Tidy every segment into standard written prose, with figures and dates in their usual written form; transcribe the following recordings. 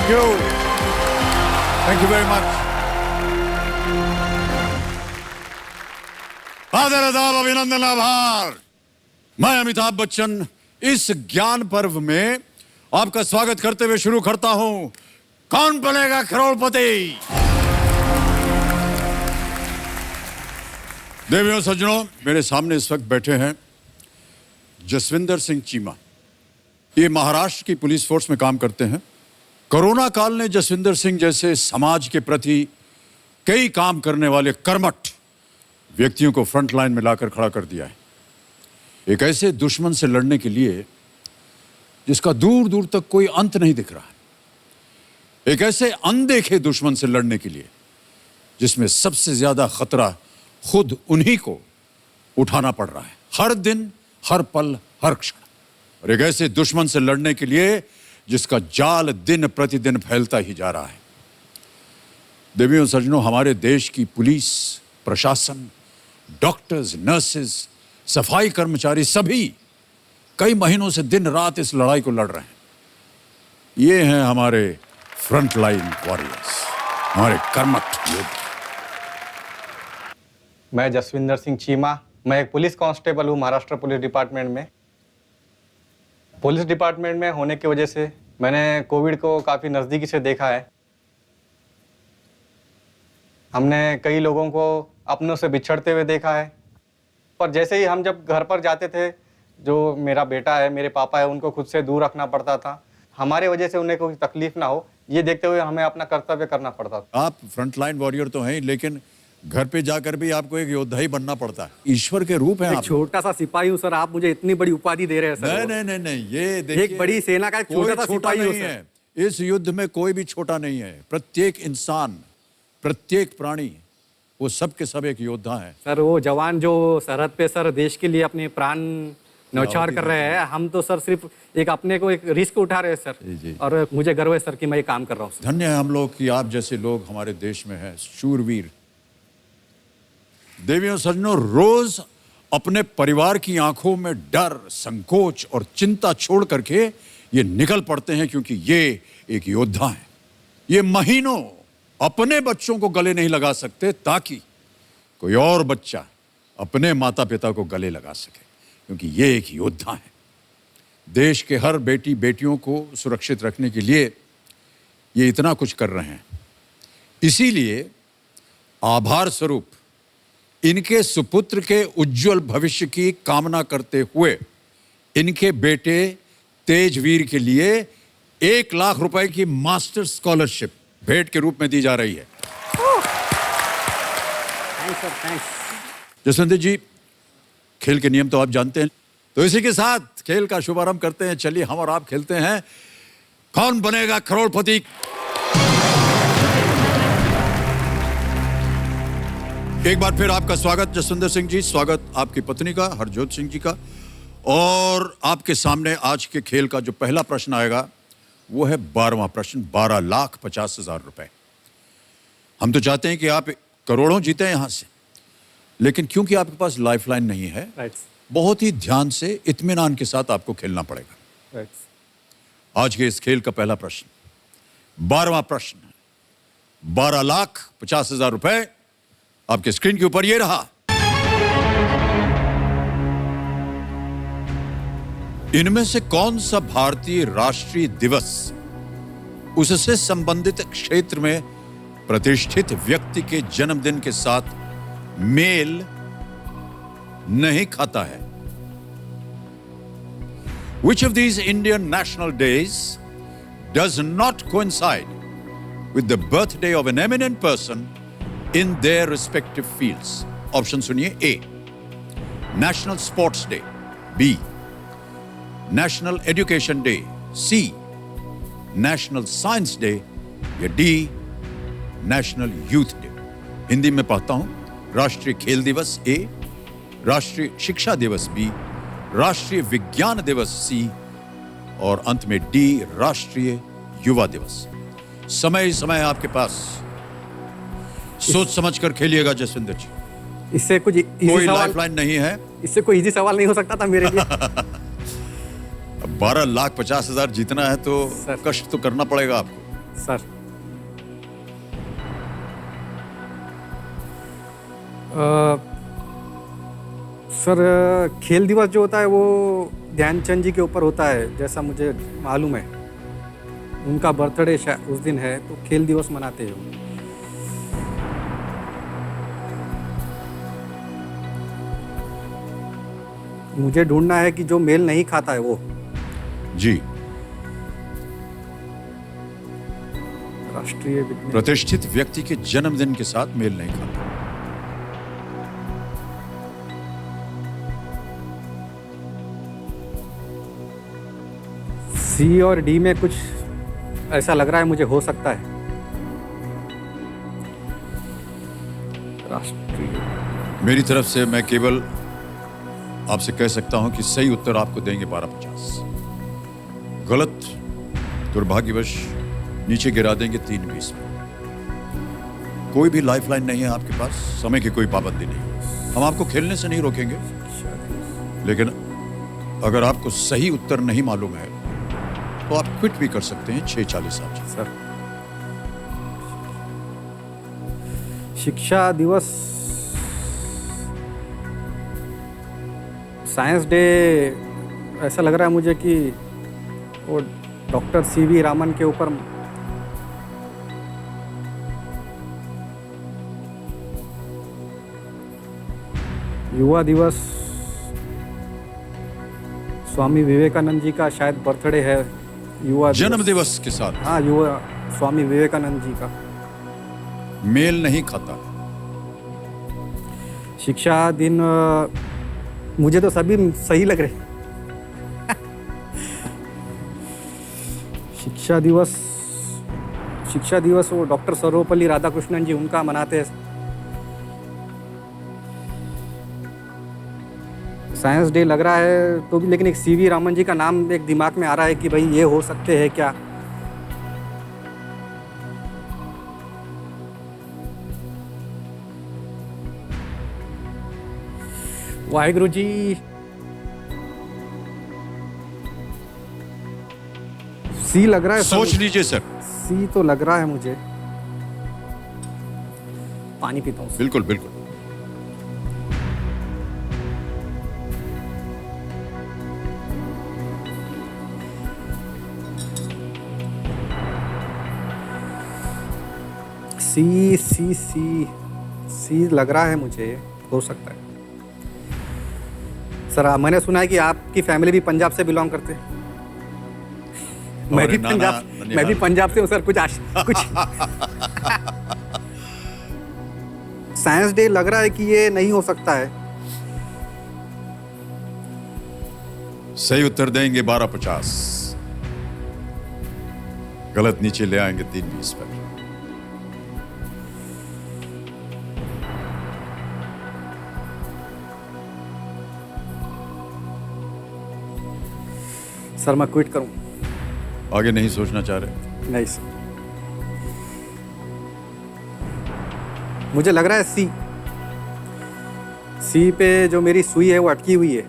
Thank you very much. आदर आदाब, अभिनंदन, आभार। मैं अमिताभ बच्चन इस ज्ञान पर्व में आपका स्वागत करते हुए शुरू करता हूं कौन बनेगा करोड़पति। देवियों सज्जनों, मेरे सामने इस वक्त बैठे हैं जसविंदर सिंह चीमा। ये महाराष्ट्र की पुलिस फोर्स में काम करते हैं। कोरोना काल ने जसविंदर सिंह जैसे समाज के प्रति कई काम करने वाले कर्मठ व्यक्तियों को फ्रंट लाइन में लाकर खड़ा कर दिया है। एक ऐसे दुश्मन से लड़ने के लिए जिसका दूर दूर तक कोई अंत नहीं दिख रहा है। एक ऐसे अनदेखे दुश्मन से लड़ने के लिए जिसमें सबसे ज्यादा खतरा खुद उन्हीं को उठाना पड़ रहा है, हर दिन, हर पल, हर क्षण। और एक ऐसे दुश्मन से लड़ने के लिए जिसका जाल दिन प्रतिदिन फैलता ही जा रहा है। देवियों सज्जनों, हमारे देश की पुलिस, प्रशासन, डॉक्टर्स, नर्सेस, सफाई कर्मचारी सभी कई महीनों से दिन रात इस लड़ाई को लड़ रहे हैं। ये हैं हमारे फ्रंट लाइन वॉरियर्स, हमारे कर्मठ योद्धा। मैं जसविंदर सिंह चीमा, मैं एक पुलिस कांस्टेबल हूँ महाराष्ट्र पुलिस डिपार्टमेंट में। पुलिस डिपार्टमेंट में होने की वजह से मैंने कोविड को काफ़ी नज़दीकी से देखा है। हमने कई लोगों को अपनों से बिछड़ते हुए देखा है। पर जैसे ही हम जब घर पर जाते थे, जो मेरा बेटा है, मेरे पापा है, उनको खुद से दूर रखना पड़ता था। हमारे वजह से उन्हें कोई तकलीफ ना हो, ये देखते हुए हमें अपना कर्तव्य करना पड़ता था। आप फ्रंट लाइन वॉरियर तो हैं, लेकिन घर पे जाकर भी आपको एक योद्धा ही बनना पड़ता है। ईश्वर के रूप है आप। छोटा सा सिपाही हूँ सर, आप मुझे इतनी बड़ी उपाधि दे रहे हैं सर। नहीं, ये देखिए, एक बड़ी सेना का एक छोटा सा सिपाही नहीं है। इस युद्ध में कोई भी छोटा नहीं है। प्रत्येक इंसान, प्रत्येक प्राणी, वो सब के सब एक योद्धा है। सर वो जवान जो सरहद पे सर देश के लिए अपने प्राण न्यौछावर कर रहे हैं, हम तो सर सिर्फ एक अपने को एक रिस्क उठा रहे हैं सर। जी। और मुझे गर्व है सर कि मैं ये काम कर रहा हूँ। धन्य है हम लोग कि आप जैसे लोग हमारे देश में हैं, शूरवीर। देवियों सज्जनों, रोज अपने परिवार की आंखों में डर, संकोच और चिंता छोड़ करके ये निकल पड़ते हैं, क्योंकि ये एक योद्धा है। ये महीनों अपने बच्चों को गले नहीं लगा सकते ताकि कोई और बच्चा अपने माता पिता को गले लगा सके, क्योंकि ये एक योद्धा है। देश के हर बेटी बेटियों को सुरक्षित रखने के लिए ये इतना कुछ कर रहे हैं। इसीलिए आभार स्वरूप इनके सुपुत्र के उज्जवल भविष्य की कामना करते हुए इनके बेटे तेजवीर के लिए 1 लाख रुपए की मास्टर स्कॉलरशिप भेंट के रूप में दी जा रही है। Thanks sir, thanks. Jaswant ji, खेल के नियम तो आप जानते हैं, तो इसी के साथ खेल का शुभारंभ करते हैं। चलिए हम और आप खेलते हैं कौन बनेगा करोड़पति। एक बार फिर आपका स्वागत जसविंदर सिंह जी, स्वागत आपकी पत्नी का, हरजोत सिंह जी का। और आपके सामने आज के खेल का जो पहला प्रश्न आएगा वो है 12वां प्रश्न, 12,50,000 रुपए। हम तो चाहते हैं कि आप करोड़ों जीते यहां से, लेकिन क्योंकि आपके पास लाइफलाइन नहीं है, बहुत ही ध्यान से, इत्मीनान के साथ आपको खेलना पड़ेगा। आज के इस खेल का पहला प्रश्न, 12वां प्रश्न, 12,50,000 रुपए आपके स्क्रीन के ऊपर ये रहा। इनमें से कौन सा भारतीय राष्ट्रीय दिवस उससे संबंधित क्षेत्र में प्रतिष्ठित व्यक्ति के जन्मदिन के साथ मेल नहीं खाता है? Which of these Indian national days does not coincide with the birthday of an eminent person in their respective fields? Option सुनिए। A, National Sports Day. B, National Education Day. C, National Science Day. या D, National Youth Day. Hindi में पढ़ता हूं। राष्ट्रीय खेल दिवस A, राष्ट्रीय शिक्षा दिवस B, राष्ट्रीय विज्ञान दिवस C और अंत में D, राष्ट्रीय युवा दिवस। समय समय आपके पास, सोच समझ कर खेलिएगा जसविंदर जी। इससे कुछ कोई लाइफलाइन नहीं है। इससे कोई इजी सवाल नहीं हो सकता था मेरे लिए। 12,50,000 जीतना है तो कष्ट तो करना पड़ेगा आपको। सर सर खेल दिवस जो होता है वो ध्यानचंद जी के ऊपर होता है, जैसा मुझे मालूम है। उनका बर्थडे उस दिन है, तो खेल दिवस मनाते हैं। मुझे ढूंढना है कि जो मेल नहीं खाता है वो। जी, राष्ट्रीय विज्ञान प्रतिष्ठित व्यक्ति के जन्मदिन के साथ मेल नहीं खाता। सी और डी में कुछ ऐसा लग रहा है मुझे, हो सकता है। राष्ट्रीय मेरी तरफ से मैं केवल आपसे कह सकता हूं कि सही उत्तर आपको देंगे 1250। गलत दुर्भाग्यवश नीचे गिरा देंगे 320 में। कोई भी लाइफलाइन नहीं है आपके पास, समय की कोई पाबंदी नहीं। हम आपको खेलने से नहीं रोकेंगे, लेकिन अगर आपको सही उत्तर नहीं मालूम है तो आप क्विट भी कर सकते हैं 6:40 आज। सर शिक्षा दिवस, साइंस डे, ऐसा लग रहा है मुझे कि वो डॉक्टर सीवी रामन के ऊपर। युवा दिवस, स्वामी विवेकानंद जी का शायद बर्थडे है। युवा जन्म दिवस के साथ हाँ, युवा स्वामी विवेकानंद जी का। मेल नहीं खाता। शिक्षा दिन, मुझे तो सभी सही लग रहे। शिक्षा दिवस वो डॉक्टर सर्वपल्ली राधाकृष्णन जी उनका मनाते हैं। साइंस डे लग रहा है तो भी, लेकिन एक सीवी रामन जी का नाम एक दिमाग में आ रहा है कि भाई ये हो सकते हैं क्या। वाहिगुरु जी, सी लग रहा है सर। सोच लीजिए सर। सी तो लग रहा है मुझे। पानी पीता हूँ। बिल्कुल बिल्कुल। सी लग रहा है मुझे, हो सकता है। सर मैंने सुना है कि आपकी फैमिली भी पंजाब से बिलोंग करते हैं। मैं भी पंजाब से हूँ सर। कुछ साइंस डे लग रहा है कि ये नहीं हो सकता है। सही उत्तर देंगे 1250। गलत नीचे ले आएंगे 320 पर। सर मैं क्विट करूं? आगे नहीं सोचना चाह रहे? नहीं सर, मुझे लग रहा है सी पे जो मेरी सुई है वो अटकी हुई है।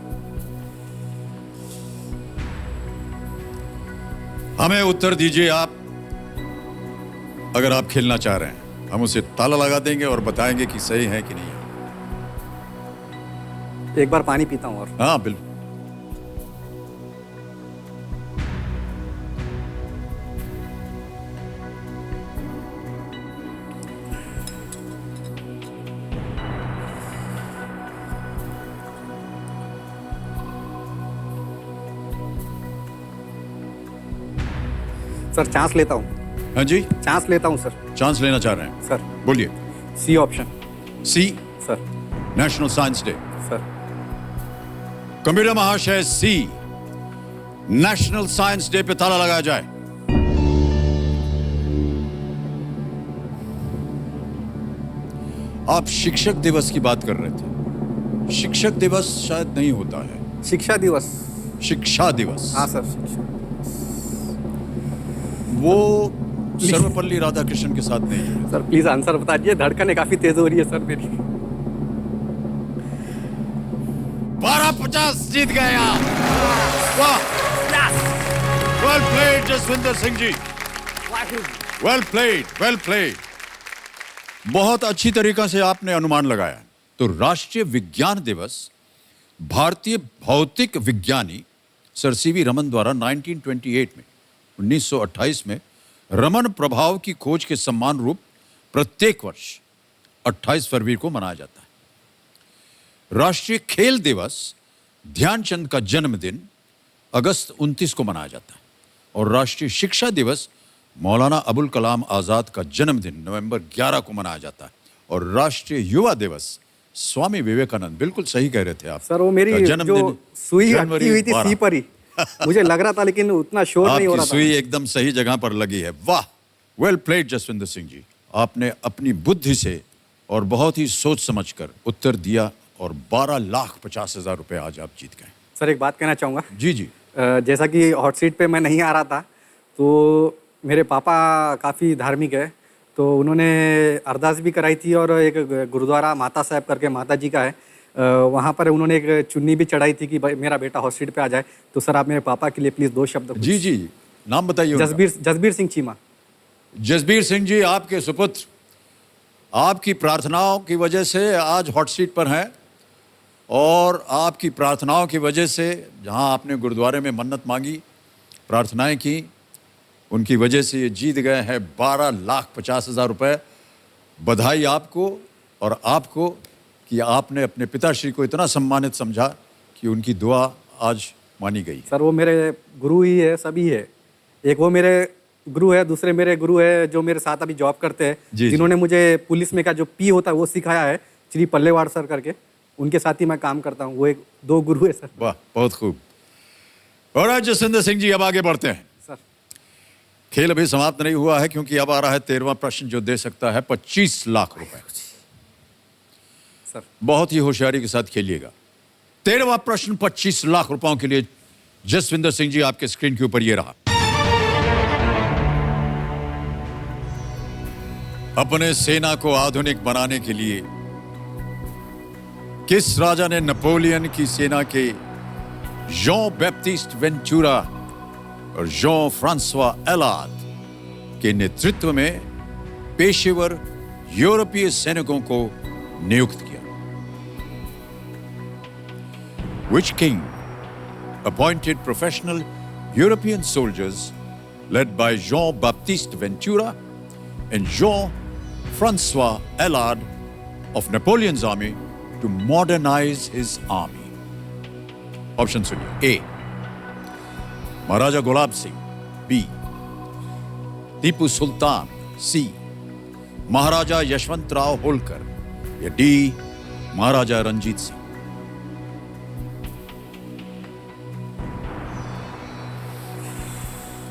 हमें उत्तर दीजिए आप। अगर आप खेलना चाह रहे हैं हम उसे ताला लगा देंगे और बताएंगे कि सही है कि नहीं है। एक बार पानी पीता हूं और। हाँ बिल्कुल। सर चांस लेता हूँ। हाँ जी, चांस लेता हूँ सर। चांस लेना चाह रहे हैं? सर बोलिए। C option. C, sir. National science day. Sir computer महाशय, सी नेशनल साइंस डे पे ताला लगाया जाए। आप शिक्षक दिवस की बात कर रहे थे। शिक्षक दिवस शायद नहीं होता है। शिक्षा दिवस। शिक्षा दिवस, हाँ सर, शिक्षा। वो सर्वपल्ली राधाकृष्णन के साथ नहीं है। सर प्लीज आंसर बता दीजिए, धड़कनें काफी तेज हो रही है सर मेरी। 1250 जीत गए आप। वाह, वेल प्लेड जसविंदर सिंह जी। वाह वेल प्लेड, वेल प्लेड। बहुत अच्छी तरीका से आपने अनुमान लगाया। तो राष्ट्रीय विज्ञान दिवस भारतीय भौतिक विज्ञानी सर सीवी रमन द्वारा 1928 में 1928 में रमन प्रभाव की खोज के सम्मान रूप प्रत्येक वर्ष 28 फरवरी को मनाया जाता है। राष्ट्रीय खेल दिवस ध्यानचंद का जन्मदिन अगस्त 29 को मनाया जाता है और राष्ट्रीय शिक्षा दिवस मौलाना अबुल कलाम आजाद का जन्मदिन नवंबर 11 को मनाया जाता है और राष्ट्रीय युवा दिवस स्वामी विवेकानंद, बिल्कुल सही कह रहे थे आप सर, वो मेरी जो सुई अटकी हुई थी सी पर ही मुझे लग रहा था, लेकिन उतना शोर नहीं हो रहा था। सुई एकदम सही जगह पर लगी है। वाह, वेल प्लेड जसविंदर सिंह जी। आपने अपनी बुद्धि से और बहुत ही सोच समझकर उत्तर दिया और 12,50,000 रुपए आज आप जीत गए। सर, एक बात कहना चाहूँगा। जी जी। जैसा कि हॉट सीट पे मैं नहीं आ रहा था, तो मेरे पापा काफ़ी धार्मिक है, तो उन्होंने अरदास भी कराई थी और एक गुरुद्वारा माता साहब करके माता जी का है, वहाँ पर उन्होंने एक चुन्नी भी चढ़ाई थी कि भाई मेरा बेटा हॉट सीट पे आ जाए। तो सर, आप मेरे पापा के लिए प्लीज़ 2 शब्द। जी जी, नाम बताइए। जसबीर सिंह चीमा। जसबीर सिंह जी, आपके सुपुत्र आपकी प्रार्थनाओं की वजह से आज हॉट सीट पर हैं और आपकी प्रार्थनाओं की वजह से जहां आपने गुरुद्वारे में मन्नत मांगी, प्रार्थनाएं की, उनकी वजह से ये जीत गए हैं 12,50,000 रुपए। बधाई आपको और आपको कि आपने अपने पिताश्री को इतना सम्मानित समझा कि उनकी दुआ आज मानी गई। सर, वो मेरे गुरु ही है, सभी है। एक वो मेरे गुरु है, दूसरे मेरे गुरु है जो मेरे साथ अभी जॉब करते हैं, जिन्होंने मुझे पुलिस में का जो पी होता है वो सिखाया है, श्री पल्लेवाड़ सर करके, उनके साथ ही मैं काम करता हूँ। वो 2 गुरु है सर। वाह, बहुत खूब। और आज जसविंदर सिंह जी, अब आगे बढ़ते हैं। सर, खेल अभी समाप्त नहीं हुआ है क्योंकि अब आ रहा है 13वां प्रश्न जो दे सकता है 25 लाख रुपए। सर, बहुत ही होशियारी के साथ खेलिएगा। 13वां प्रश्न 25 लाख रुपयों के लिए जसविंदर सिंह जी, आपके स्क्रीन के ऊपर ये रहा। अपने सेना को आधुनिक बनाने के लिए किस राजा ने नेपोलियन की सेना के जॉन बैप्टिस्ट वेंचुरा और जॉन फ्रांसवा एलाद के नेतृत्व में पेशेवर यूरोपीय सैनिकों को नियुक्त किया? Which king appointed professional European soldiers led by Jean-Baptiste Ventura and Jean-Francois Allard of Napoleon's army to modernize his army? Option सुनिए। A. Maharaja Gulab Singh. B. Tipu Sultan. C. महाराजा यशवंतराव होलकर। या D. महाराजा रंजीत सिंह।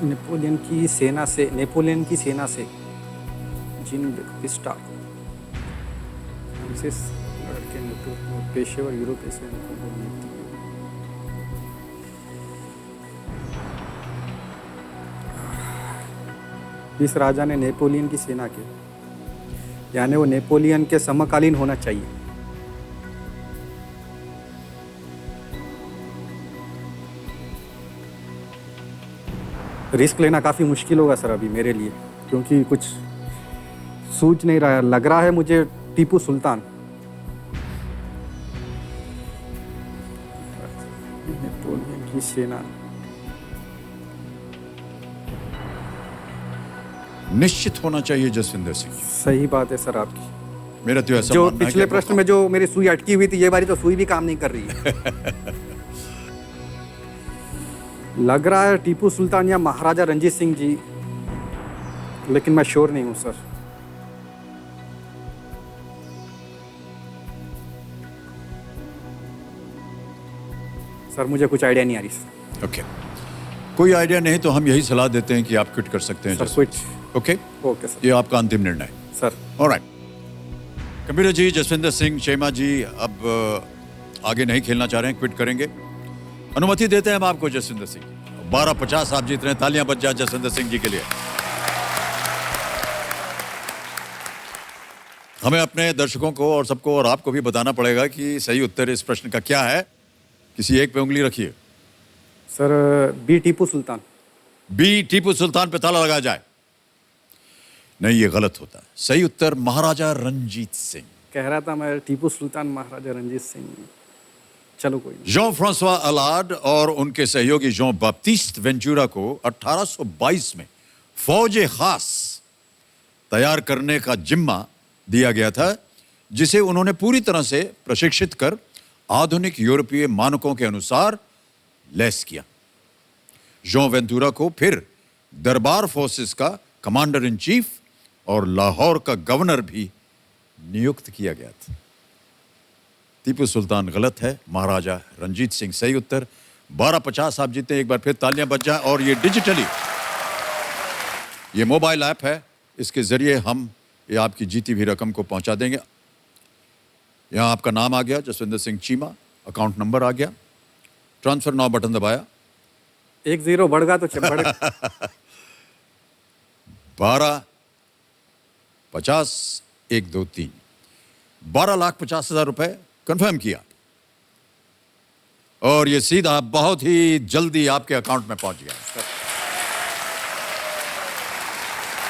नेपोलियन की सेना से जिन पिस्टा के नेतृत्व में पेशेवर यूरोपीय सैनिकों को नियुक्त किया। इस राजा ने नेपोलियन की सेना के, यानी वो नेपोलियन के समकालीन होना चाहिए। रिस्क लेना काफ़ी मुश्किल होगा सर अभी मेरे लिए, क्योंकि कुछ सूझ नहीं रहा है। लग रहा है मुझे टीपू सुल्तान। नेपोलियन की सेना। निश्चित होना चाहिए जसविंदर सिंह। सही बात है सर आपकी। मेरा तो ऐसा जो मानना है पिछले कि प्रश्न में जो मेरी सुई अटकी हुई थी, ये बारी तो सुई भी काम नहीं कर रही है। लग रहा है टीपू सुल्तान या महाराजा रंजीत सिंह जी, लेकिन मैं श्योर नहीं हूं सर। सर, मुझे कुछ आइडिया नहीं आ रही सर। ओके, कोई आइडिया नहीं तो हम यही सलाह देते हैं कि आप क्विट कर सकते हैं sir, Jasvinder. Quit. Okay okay sir. ये आपका अंतिम निर्णय है sir. Alright. Computer ji, Jasvinder Singh Cheema ji अब आगे नहीं खेलना चाह रहे हैं, क्विट करेंगे। अनुमति देते हैं हम आपको जसविंदर सिंह। 12,50 आप जीत रहे हैं। तालियां बज जाए जसविंदर सिंह जी के लिए। हमें अपने दर्शकों को और सबको और आपको भी बताना पड़ेगा कि सही उत्तर इस प्रश्न का क्या है। किसी एक पे उंगली रखिए। Sir, B Tipu Sultan. B Tipu Sultan पे ताला लगाया जाए। नहीं, ये गलत होता है। सही उत्तर महाराजा रंजीत सिंह। कह रहा था मैं टीपू सुल्तान महाराजा रंजीत सिंह। चलो कोई नहीं। जॉन फ्रांसवा अलाड और उनके सहयोगी जॉन बाप्टिस्ट वेंचुरा को 1822 में फौज खास तैयार करने का जिम्मा दिया गया था, जिसे उन्होंने पूरी तरह से प्रशिक्षित कर आधुनिक यूरोपीय मानकों के अनुसार लैस किया। जॉन वेंचुरा को फिर दरबार फोर्सेस का कमांडर इन चीफ और लाहौर का गवर्नर भी नियुक्त किया गया था। टीपू सुल्तान गलत है, महाराजा रंजीत सिंह सही उत्तर। 1250 आप जीते। एक बार फिर तालियां बज जाएं। और ये डिजिटली, ये मोबाइल ऐप है, इसके जरिए हम ये आपकी जीती हुई रकम को पहुंचा देंगे। यहां आपका नाम आ गया, जसविंदर सिंह चीमा, अकाउंट नंबर आ गया, ट्रांसफर नाउ बटन दबाया, 1 0 बढ़ गया तो बढ़ 1250 1 2 3 12,50,000 रुपए कंफर्म किया और ये सीधा बहुत ही जल्दी आपके अकाउंट में पहुंच गया।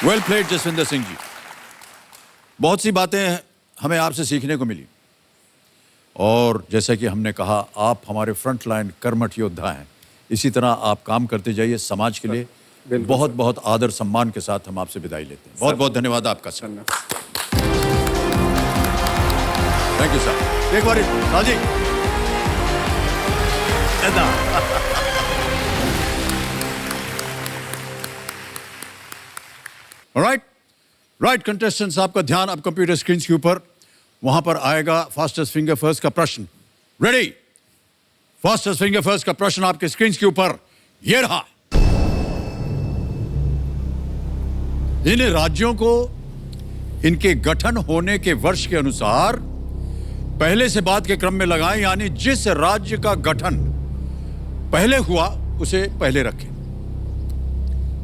Well played Jaswinder Singh ji. बहुत सी बातें हमें आपसे सीखने को मिली और जैसा कि हमने कहा, आप हमारे फ्रंट लाइन कर्मठ योद्धा हैं। इसी तरह आप काम करते जाइए समाज के लिए। बहुत बहुत आदर सम्मान के साथ हम आपसे विदाई लेते हैं। बहुत बहुत धन्यवाद आपका सर। Thank you sir. एक बार राजी राइट कंटेस्टेंट्स, आपका ध्यान अब कंप्यूटर स्क्रीन के ऊपर। वहां पर आएगा फास्टेस्ट फिंगर फर्स्ट का प्रश्न। रेडी? फास्टेस्ट फिंगर फर्स्ट का प्रश्न आपके स्क्रीन के ऊपर ये रहा। इन राज्यों को इनके गठन होने के वर्ष के अनुसार पहले से बाद के क्रम में लगाएं, यानी जिस राज्य का गठन पहले हुआ उसे पहले रखें।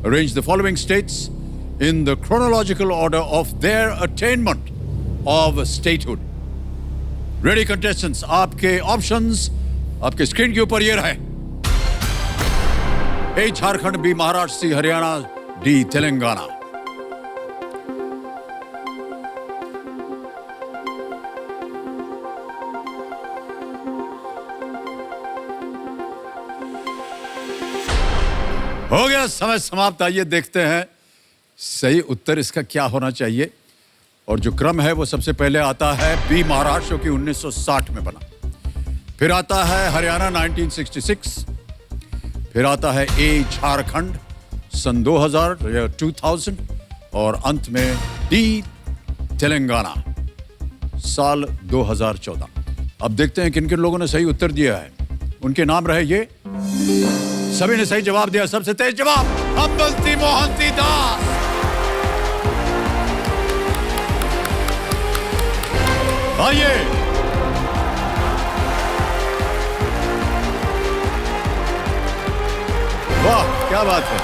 Arrange the following states in the chronological order of their attainment of statehood. Ready contestants, आपके options आपके स्क्रीन के ऊपर ये रहे। ए झारखंड, बी महाराष्ट्र, सी हरियाणा, डी तेलंगाना। हो गया, समय समाप्त। आइए देखते हैं सही उत्तर इसका क्या होना चाहिए। और जो क्रम है वो सबसे पहले आता है बी महाराष्ट्र, जो कि 1960 में बना। फिर आता है हरियाणा 1966। फिर आता है ए झारखंड सन 2000 और अंत में डी तेलंगाना साल 2014। अब देखते हैं किन किन लोगों ने सही उत्तर दिया है। उनके नाम रहे ये। सभी ने सही जवाब दिया। सबसे तेज जवाब अम्बलती मोहंती दास। आइए, वाह क्या बात है।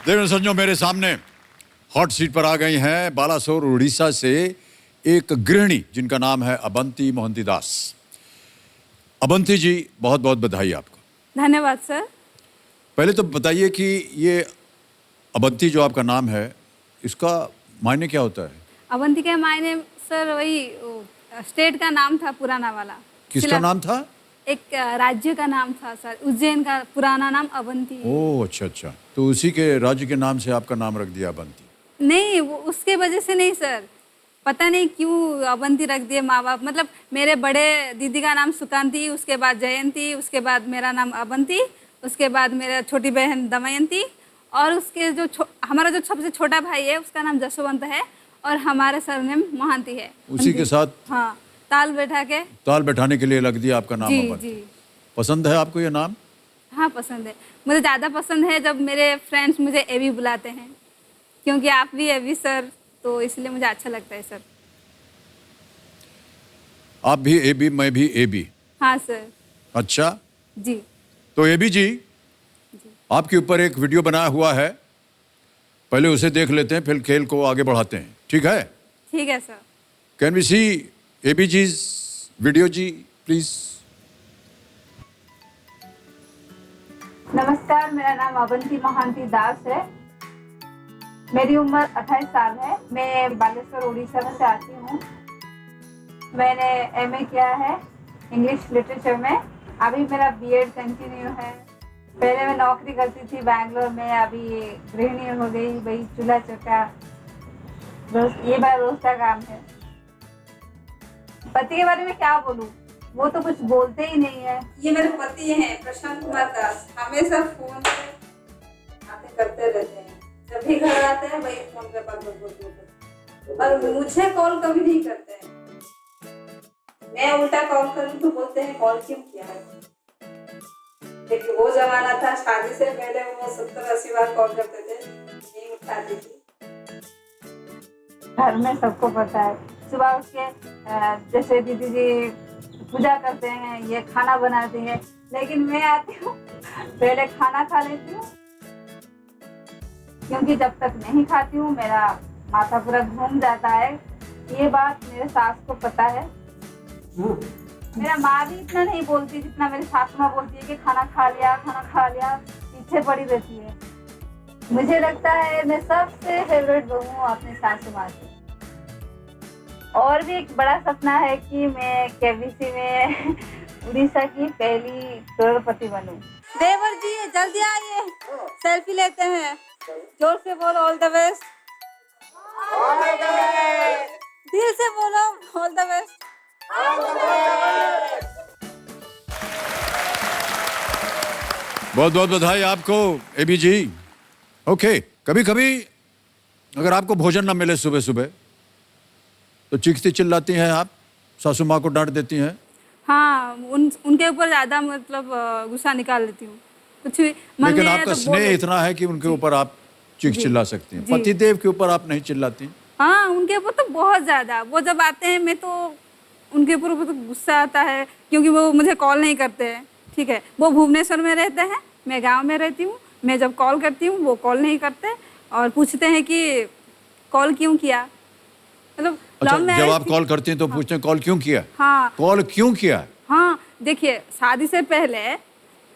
देखो संजो, मेरे सामने हॉट सीट पर आ गई हैं बालासोर उड़ीसा से एक गृहिणी जिनका नाम है अबंती मोहंती दास। अबंती जी, बहुत बहुत बधाई आपको। धन्यवाद सर। पहले तो बताइए कि ये अबंती जो आपका नाम है, इसका मायने क्या होता है? अवंती के मायने सर वही स्टेट का नाम था, पुराना वाला। किसका नाम था? एक राज्य का नाम था सर, उज्जैन का पुराना नाम अवंती। ओह अच्छा अच्छा, तो उसी के राज्य के नाम से आपका नाम रख दिया अबंती? नहीं, वो उसके वजह से नहीं सर, पता नहीं क्यों अवंती रख दिए माँ बाप। मतलब मेरे बड़े दीदी का नाम सुकांती, उसके बाद जयंती, उसके बाद मेरा नाम अवंती, उसके बाद मेरा छोटी बहन दमयंती, और उसके जो हमारा जो सबसे छोटा भाई है उसका नाम जसवंत है, और हमारा सरनेम मोहंती है। उसी के साथ हाँ, ताल बैठाने के लिए लग दिया आपका नाम जी अबंती। जी। पसंद है आपको ये नाम? हाँ पसंद है, मुझे ज़्यादा पसंद है जब मेरे फ्रेंड्स मुझे एबी बुलाते हैं, क्योंकि आप भी एबी सर, तो इसलिए मुझे अच्छा लगता है सर। आप भी एबी, मैं भी एबी? हाँ सर। अच्छा जी। तो एबी जी, आपके ऊपर एक वीडियो बनाया हुआ है, पहले उसे देख लेते हैं, फिर खेल को आगे बढ़ाते हैं, ठीक है? ठीक है sir. Can we see ABG's video G, please? नमस्कार, मेरा नाम अवंती महांती दास है। मेरी उम्र 28 साल है। मैं बालेश्वर उड़ीसा में से आती हूँ। मैंने एमए किया है इंग्लिश लिटरेचर में। अभी मेरा बीएड कंटिन्यू है। पहले मैं नौकरी करती थी बैंगलोर में, अभी गृहिणी हो गई। वही चूल्हा चौका ये मेरा रोज का काम है। पति के बारे में क्या बोलूं, वो तो कुछ बोलते ही नहीं है। ये मेरे पति हैं प्रशांत कुमार दास। हमेशा फोन पे बातें करते रहते हैं। जब भी घर आते हैं वही फोन पे बात बोलते हैं और मुझे कॉल कभी नहीं करते हैं। मैं उल्टा कॉल करूं तो बोलते हैं कॉल क्यों किया है। लेकिन वो जमाना था, शादी से पहले वो 70-80 बार कॉल करते थे, नहीं उठाती थी। घर में सबको पता है। सुबह उठ के जैसे दीदी जी पूजा करते हैं, ये खाना बनाती है, लेकिन मैं आती हूँ पहले खाना खा लेती हूँ, क्योंकि जब तक नहीं खाती हूँ मेरा माथा पूरा घूम जाता है। ये बात मेरे सास को पता है। मेरा माँ भी इतना नहीं बोलती जितना मेरी सास माँ बोलती है कि खाना खा लिया, पीछे पड़ी रहती है। मुझे लगता है मैं सबसे फेवरेट बहू हूँ अपनी सासू माँ की। और भी एक बड़ा सपना है कि मैं केबीसी में उड़ीसा की पहली करोड़पति बनूं। देवर जी जल्दी आइए, सेल्फी लेते हैं। जोर से बोलो ऑल द बेस्ट। दिल से बोलो ऑल द बेस्ट। बहुत बहुत बधाई आपको एबी जी। ओके, कभी कभी अगर आपको भोजन ना मिले सुबह सुबह तो चीखती चिल्लाती हैं आप, सासू माँ को डांट देती हैं? हाँ, उनके ऊपर ज्यादा मतलब गुस्सा निकाल लेती हूँ। कुछ भी मन लेकिन में आपका तो स्नेह इतना है कि उनके ऊपर आप चीख चिल्ला सकती हैं। पतिदेव के ऊपर आप नहीं चिल्लाती? हाँ, उनके ऊपर तो बहुत ज्यादा। वो जब आते हैं मैं तो उनके ऊपर तो गुस्सा आता है, क्योंकि वो मुझे कॉल नहीं करते हैं। ठीक है, वो भुवनेश्वर में रहते हैं, मैं गांव में रहती हूँ। मैं जब कॉल करती हूँ वो कॉल नहीं करते और पूछते हैं कि कॉल क्यों किया। मतलब अच्छा, लव जब मैरिज आप कॉल करती हैं तो पूछते हैं कॉल क्यों किया? हाँ कॉल क्यों किया? हाँ, देखिए शादी से पहले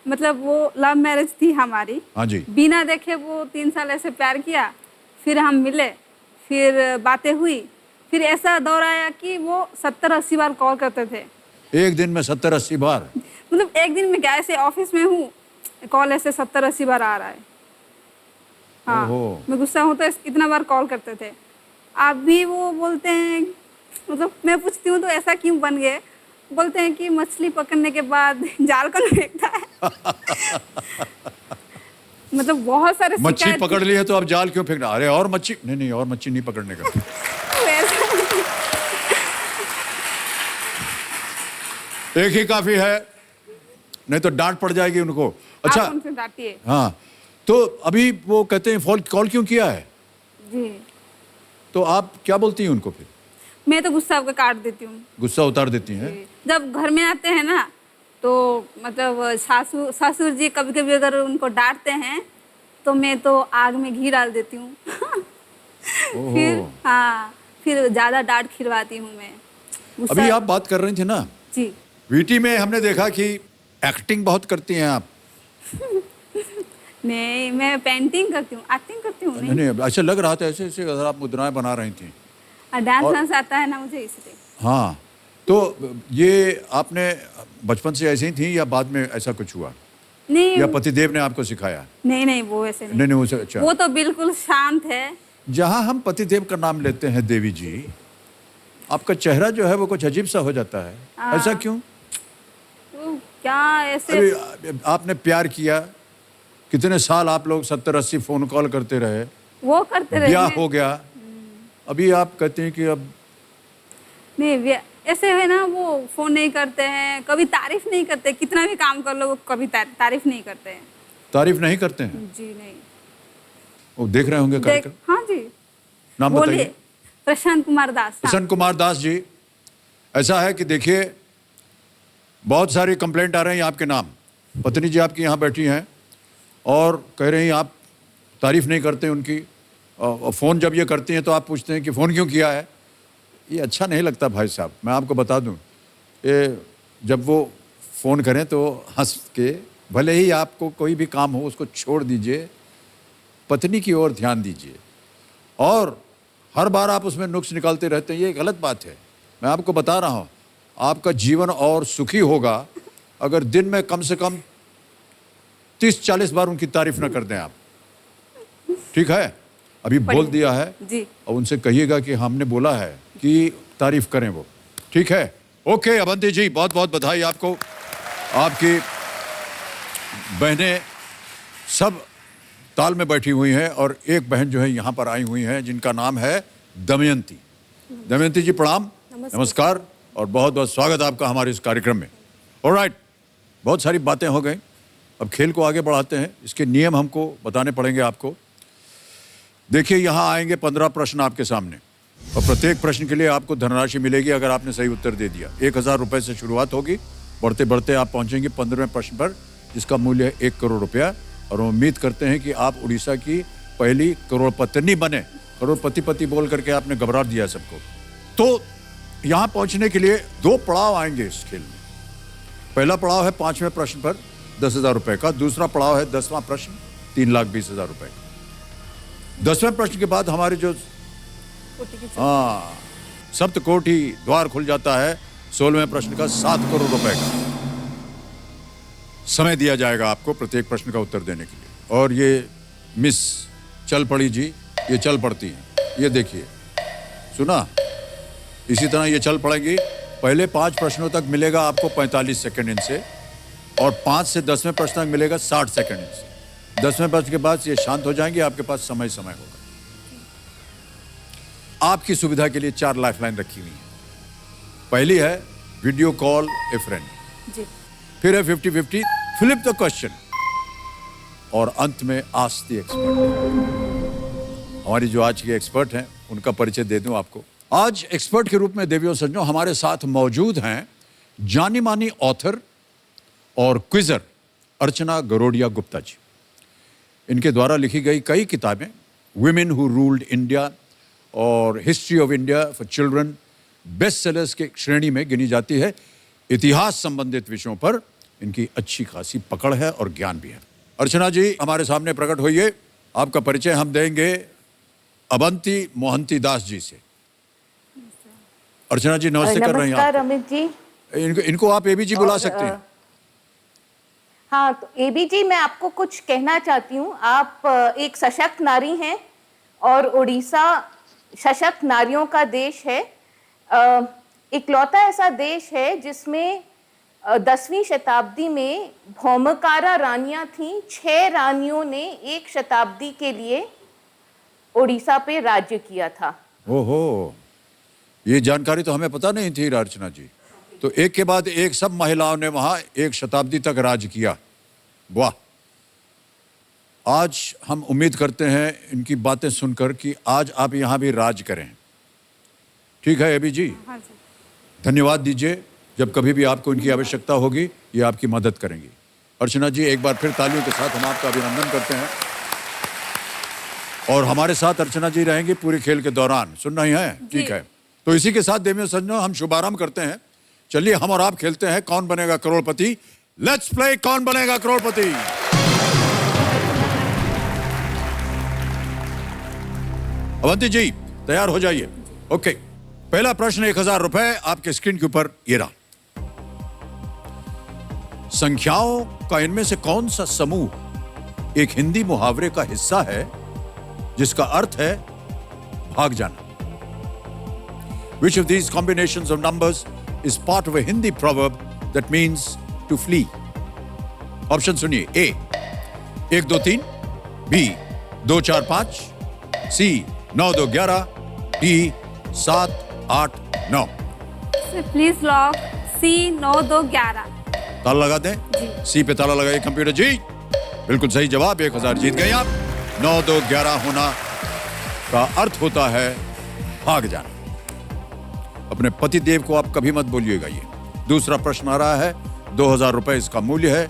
मतलब वो लव मैरिज थी हमारी। हाँ जी। बिना देखे वो 3 साल ऐसे प्यार किया, फिर हम मिले, फिर बातें हुई, फिर ऐसा दौर आया कि वो 70-80 बार कॉल करते थे। एक दिन में 70-80 बार? मतलब एक दिन में क्या, ऐसे ऑफिस में हूँ, कॉल ऐसे 70-80 बार आ रहा है। हाँ, ओहो। मैं गुस्सा हूँ तो इतना बार कॉल करते थे। अभी वो बोलते हैं, मतलब मैं पूछती हूँ तो ऐसा क्यों बन गए, बोलते हैं कि मछली पकड़ने के बाद जाल कौन फेंकता है। मतलब बहुत सारे मच्छी शिकायत- पकड़ ली है तो अब जाल क्यों फेंकना? अरे और मच्छी नहीं, और मच्छी नहीं पकड़ने का। एक ही काफी है, नहीं तो डांट पड़ जाएगी उनको। अच्छा, आप उनसे डांटिए। हाँ, तो अभी वो कहते हैं कॉल क्यों किया है, जी, तो आप क्या बोलती हैं उनको फिर? मैं तो गुस्सा होकर काट देती हूँ। गुस्सा उतार देती हैं? जब घर में आते हैं ना तो मतलब ससुर जी कभी कभी अगर उनको डांटते हैं तो मैं तो आग में घी डाल देती हूँ। फिर ओहो। हाँ, फिर ज्यादा डांट खिलवाती हूँ मैं। गुस्सा- अभी आप बात कर रही थी ना, जी, वीटी में हमने देखा कि एक्टिंग बहुत करती हैं आप। नहीं, मैं पेंटिंग करती हूँ, एक्टिंग करती हूँ नहीं नहीं, ऐसे लग रहा था ऐसे ऐसे अगर आप मुद्राएं बना रही थी। डांस आता है ना मुझे, इसलिए। हाँ, तो ये आपने बचपन से ऐसे ही थी या बाद में ऐसा कुछ हुआ, नहीं या पतिदेव ने आपको सिखाया? नहीं, वो ऐसे नहीं नहीं, वो अच्छा। वो तो बिल्कुल शांत है। जहाँ हम पतिदेव का नाम लेते हैं देवी जी, आपका चेहरा जो है वो कुछ अजीब सा हो जाता है, ऐसा क्यों? तो क्या ऐसे अभी आपने प्यार किया, कितने साल आप लोग 70-80 फोन कॉल करते रहे, वो करते रहे ब्याह हैं। हो गया, अभी आप कहते हैं कि अब नहीं, ऐसे है ना, वो फोन नहीं करते हैं, कभी तारीफ नहीं करते। कितना भी काम कर लो वो कभी तारीफ नहीं करते हैं। तारीफ नहीं करते हैं? जी नहीं। वो देख रहे होंगे कार्यक्रम? हाँ जी, नाम बोलिए। बताइए। प्रशांत कुमार दास। प्रसन्न कुमार दास जी, ऐसा है कि देखिए बहुत सारी कंप्लेंट आ रही हैं आपके नाम। पत्नी जी आपकी यहाँ बैठी हैं और कह रही हैं आप तारीफ नहीं करते उनकी, और फ़ोन जब ये करती हैं तो आप पूछते हैं कि फ़ोन क्यों किया है। ये अच्छा नहीं लगता भाई साहब, मैं आपको बता दूं। ये जब वो फ़ोन करें तो हंस के, भले ही आपको कोई भी काम हो उसको छोड़ दीजिए, पत्नी की ओर ध्यान दीजिए, और हर बार आप उसमें नुक्स निकालते रहते हैं, ये गलत बात है। मैं आपको बता रहा हूँ, आपका जीवन और सुखी होगा अगर दिन में कम से कम 30-40 बार उनकी तारीफ ना कर दें आप। ठीक है, अभी बोल दिया है जी। और उनसे कहिएगा कि हमने बोला है कि तारीफ करें वो। ठीक है, ओके अवंती जी, बहुत बहुत बधाई आपको। आपकी बहनें सब ताल में बैठी हुई हैं और एक बहन जो है यहाँ पर आई हुई हैं जिनका नाम है दमयंती। दमयंती जी प्रणाम, नमस्कार और बहुत बहुत स्वागत आपका हमारे इस कार्यक्रम में। ऑलराइट, बहुत सारी बातें हो गई, अब खेल को आगे बढ़ाते हैं। इसके नियम हमको बताने पड़ेंगे आपको। देखिए, यहाँ आएंगे 15 प्रश्न आपके सामने और प्रत्येक प्रश्न के लिए आपको धनराशि मिलेगी अगर आपने सही उत्तर दे दिया। 1000 रुपये से शुरुआत होगी, बढ़ते बढ़ते आप पहुँचेंगे 15वें प्रश्न पर जिसका मूल्य है 1 करोड़ रुपया। और उम्मीद करते हैं कि आप उड़ीसा की पहली करोड़पतिनी बने। करोड़पति बोल करके आपने घबरा दिया सबको। तो यहाँ पहुँचने के लिए 2 पड़ाव आएंगे इस खेल में। पहला पड़ाव है 5वें प्रश्न पर 10,000 रुपये का, दूसरा पड़ाव है 10वां प्रश्न 3,20,000 रुपये का। 10वें प्रश्न के बाद हमारे जो सप्तकोटि द्वार खुल जाता है 16वें प्रश्न का 7 करोड़ रुपए का। समय दिया जाएगा आपको प्रत्येक प्रश्न का उत्तर देने के लिए। और ये मिस चल पड़ी जी, ये चल पड़ती हैं, ये देखिए, सुना, इसी तरह ये चल पड़ेंगी। पहले 5 प्रश्नों तक मिलेगा आपको 45 सेकंड इनसे, और 5 से 10वें प्रश्न तक मिलेगा 60 सेकंड इनसे। 10वें प्रश्न के बाद ये शांत हो जाएंगे, आपके पास समय होगा। आपकी सुविधा के लिए 4 लाइफलाइन रखी हुई है। पहली है वीडियो कॉल ए फ्रेंड जी। फिर है 50-50 फ्लिप द क्वेश्चन, और अंत में आस्क द एक्सपर्ट। हमारी जो आज की एक्सपर्ट हैं उनका परिचय दे दूं आपको। आज एक्सपर्ट के रूप में देवियों सज्जनों हमारे साथ मौजूद हैं जानी मानी ऑथर और क्विजर अर्चना गरोडिया गुप्ता जी। इनके द्वारा लिखी गई कई किताबें वुमेन हु रूल्ड इंडिया और history of India for children best sellers के श्रेणी में गिनी जाती है। इतिहास संबंधित विषयों पर इनकी अच्छी खासी पकड़ है और ज्ञान भी है। अर्चना जी हमारे सामने प्रकट होइए। आपका परिचय हम देंगे अवंती मोहंती दास जी से। अर्चना जी नमस्ते कर रही हैं। नमस्कार अमित जी। इनको आप एबी जी बुला सकते हैं। हाँ, तो एबी जी, मैं आपको कुछ कहना चाहती हूँ। आप एक सशक्त नारी हैं और उड़ीसा सशक्त नारियों का देश है। इकलौता ऐसा देश है जिसमें 10वीं शताब्दी में भौमकारा रानियां थीं। 6 रानियों ने 1 शताब्दी के लिए उड़ीसा पे राज्य किया था। ओहो, ये जानकारी तो हमें पता नहीं थी अर्चना जी। तो एक के बाद एक सब महिलाओं ने वहां 1 शताब्दी तक राज किया। वाह। आज हम उम्मीद करते हैं इनकी बातें सुनकर कि आज आप यहां भी राज करें। ठीक है एबी जी? हाँ जी। धन्यवाद दीजिए। जब कभी भी आपको इनकी आवश्यकता होगी ये आपकी मदद करेंगी। अर्चना जी एक बार फिर तालियों के साथ हम आपका अभिनंदन करते हैं। और हमारे साथ अर्चना जी रहेंगी पूरे खेल के दौरान। सुन रही हैं? ठीक है, तो इसी के साथ देवियों सज्जनों हम शुभारंभ करते हैं। चलिए हम और आप खेलते हैं कौन बनेगा करोड़पति। लेट्स प्ले कौन बनेगा करोड़पति। अवंती जी तैयार हो जाइए। ओके, पहला प्रश्न 1000 रुपए आपके स्क्रीन के ऊपर ये रहा। संख्याओं का इनमें से कौन सा समूह एक हिंदी मुहावरे का हिस्सा है जिसका अर्थ है भाग जाना? Which of these combinations of numbers is part of a Hindi proverb that means to flee? Option सुनिए। A 1 2 3, B 2 4 5, C 9 2 11, D 7 8 9। Please lock C 9 2 11। ताला लगा दें। सी पे ताला लगाइए कंप्यूटर जी। बिल्कुल सही जवाब। 1000 जीत गए आप। 9 2 11 होना का अर्थ होता है भाग जाना। अपने पति देव को आप कभी मत बोलिएगा ये। दूसरा प्रश्न आ रहा है, 2000 रुपए इसका मूल्य है,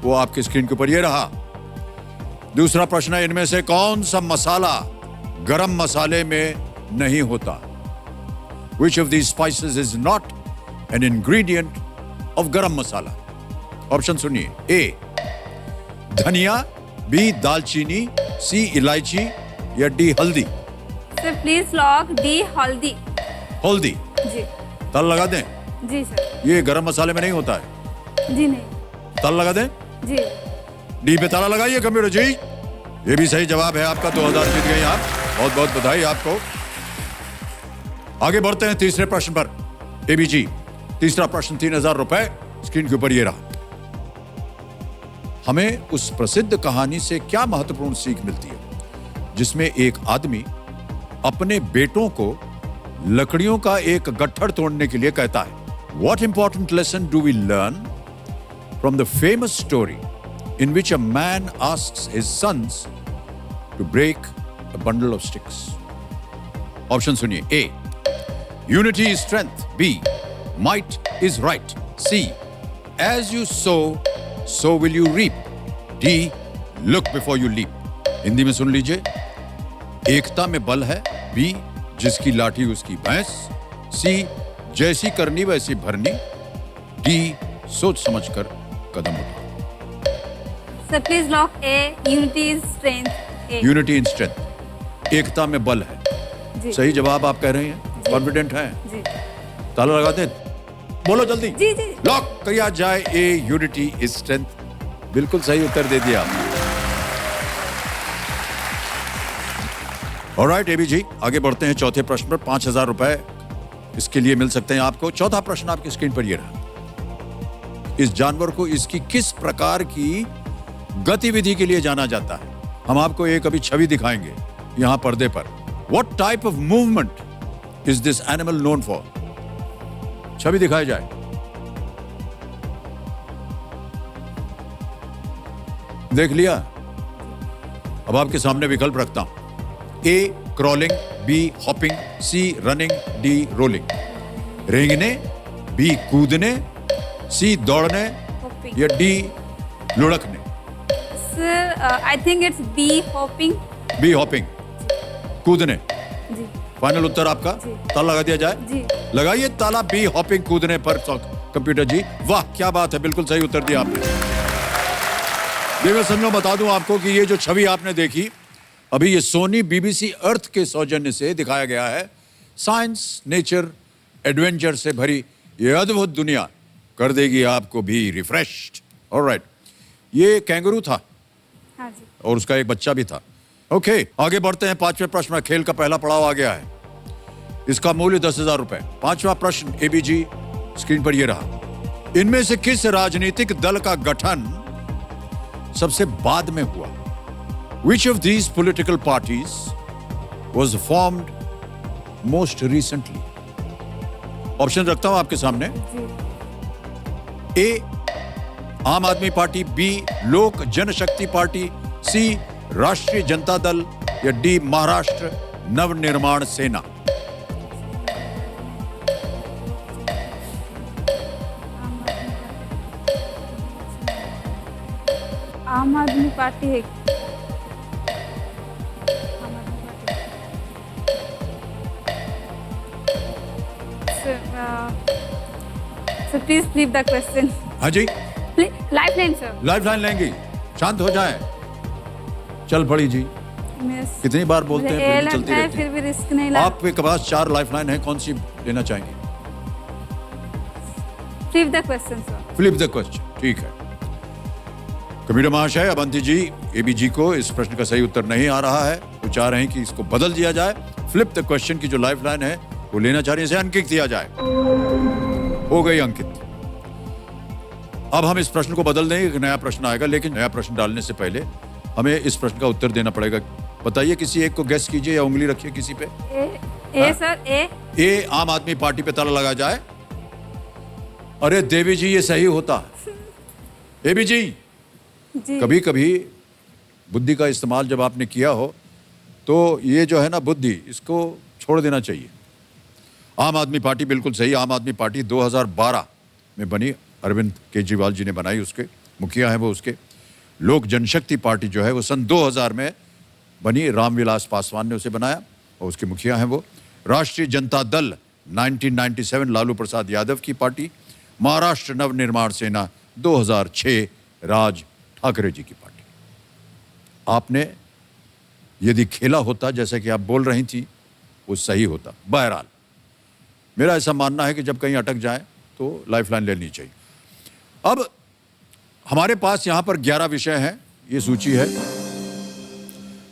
वो आपकी स्क्रीन के ऊपर ये रहा। दूसरा प्रश्न है, इनमें से कौन सा मसाला गरम मसाले में नहीं होता? Which of these spices is not an ingredient of garam masala? Option सुनिए, ए धनिया, बी दालचीनी, सी इलायची या डी हल्दी? सर प्लीज लॉक डी हल्दी। हल्दी जी तल लगा दें? जी सर। ये गरम मसाले में नहीं होता है। जी नहीं। तल लगा दें? जी डी पे ताला लगाइए कंप्यूटर जी। ये भी सही जवाब है आपका, 2000 जीत गए आप, बहुत बहुत बधाई आपको। आगे बढ़ते हैं तीसरे प्रश्न पर। एबीजी तीसरा प्रश्न 3000 रुपए स्क्रीन के ऊपर ये रहा। हमें उस प्रसिद्ध कहानी से क्या महत्वपूर्ण सीख मिलती है जिसमें एक आदमी अपने बेटों को लकड़ियों का एक गट्ठर तोड़ने के लिए कहता है? What important lesson do we learn from the famous story in which a man asks his sons to break a bundle of sticks? Option सुनिए, ए unity is strength, b might is right, c as you sow so will you reap, d look before you leap। Hindi में सुन लीजिए, एकता में बल है, B जिसकी लाठी उसकी भैंस, सी जैसी करनी वैसी भरनी, डी सोच समझकर कदम उठाओ। Sir please lock A unity is strength. A unity in strength, एकता में बल है। जी सही जवाब आप कह रहे हैं, कॉन्फिडेंट हैं? जी ताला लगा दें? बोलो जल्दी। जी जी। लॉक किया जाए, ए यूनिटी इज स्ट्रेंथ। बिल्कुल सही उत्तर दे दिया आपने। ऑलराइट एबी जी, आगे बढ़ते हैं चौथे प्रश्न पर। 5000 रुपए इसके लिए मिल सकते हैं आपको। चौथा प्रश्न आपकी स्क्रीन पर ये रहा। इस जानवर को इसकी किस प्रकार की गतिविधि के लिए जाना जाता है? हम आपको एक अभी छवि दिखाएंगे यहां पर्दे पर। What type of movement is this animal known for? छवि दिखाई जाए। देख लिया? अब आपके सामने विकल्प रखता हूं। A crawling, B hopping, C running, D rolling. रेंगने, बी कूदने, सी दौड़ने Hopping. या डी लुढ़कने? Sir I think it's B hopping. B hopping, कूदने। जी फाइनल उत्तर आपका? जी। ताला लगा दिया जाए? जी। लगाइए ताला बी हॉपिंग, कूदने पर। कंप्यूटर जी वाह क्या बात है, बिल्कुल सही उत्तर दिया आपने। देखो समझो, बता दूं आपको कि ये जो छवि आपने देखी अभी, ये सोनी बीबीसी अर्थ के सौजन्य से दिखाया गया है। साइंस, नेचर, एडवेंचर से भरी ये अद्भुत दुनिया कर देगी आपको भी रिफ्रेश्ड। ऑलराइट, ये कैंगरू था हाँ जी। और उसका एक बच्चा भी था। ओके, आगे बढ़ते हैं। पांचवें प्रश्न में खेल का पहला पड़ाव आ गया है। इसका मूल्य 10,000 रुपए। पांचवा प्रश्न एबीजी स्क्रीन पर यह रहा। इनमें से किस राजनीतिक दल का गठन सबसे बाद में हुआ? Which of these political parties was formed most recently? Option रखता हूं आपके सामने। ए आम आदमी पार्टी, बी लोक जनशक्ति पार्टी, सी राष्ट्रीय जनता दल या डी महाराष्ट्र नवनिर्माण सेना? आम आदमी पार्टी है। Sir please flip the question. हाँ जी, life line sir. Life line लेंगी? शांत हो जाए। चल पड़ी जी। कितनी बार बोलते हैं, फिर भी चलती रहती है। फिर भी रिस्क नहीं ला। आपके पास 4 लाइफ लाइन है, कौन सी लेना चाहेंगे? Flip the question sir. Flip the question, ठीक है। कंप्यूटर महाशय, अवंती जी, एबीजी को इस प्रश्न का सही उत्तर नहीं आ रहा है। वो चाह रहे हैं कि इसको बदल दिया जाए। फ्लिप द क्वेश्चन की जो लाइफ लाइन है वो लेना चाह रहे हैं, इसे अंकित दिया जाए। हो गई अंकित। अब हम इस प्रश्न को बदल देंगे, एक नया प्रश्न आएगा, लेकिन नया प्रश्न डालने से पहले हमें इस प्रश्न का उत्तर देना पड़ेगा। बताइए, किसी एक को गेस कीजिए या उंगली रखिए किसी पे। ए सर। ए आम आदमी पार्टी पे ताला लगा जाए। अरे देवी जी, ये सही होता है। एबी जी, कभी कभी बुद्धि का इस्तेमाल जब आपने किया हो तो ये जो है ना बुद्धि, इसको छोड़ देना चाहिए। आम आदमी पार्टी बिल्कुल सही। आम आदमी पार्टी 2012 में बनी, अरविंद केजरीवाल जी ने बनाई, उसके मुखिया हैं वो उसके। लोक जनशक्ति पार्टी जो है वो सन 2000 में बनी, रामविलास पासवान ने उसे बनाया और उसके मुखिया हैं वो। राष्ट्रीय जनता दल 1997 लालू प्रसाद यादव की पार्टी, महाराष्ट्र नवनिर्माण सेना 2006 राज ठाकरे जी की पार्टी। आपने यदि खेला होता जैसा कि आप बोल रही थी वो सही होता। बहरहाल मेरा ऐसा मानना है कि जब कहीं अटक जाए तो लाइफलाइन लेनी चाहिए। अब हमारे पास यहाँ पर 11 विषय हैं, ये सूची है।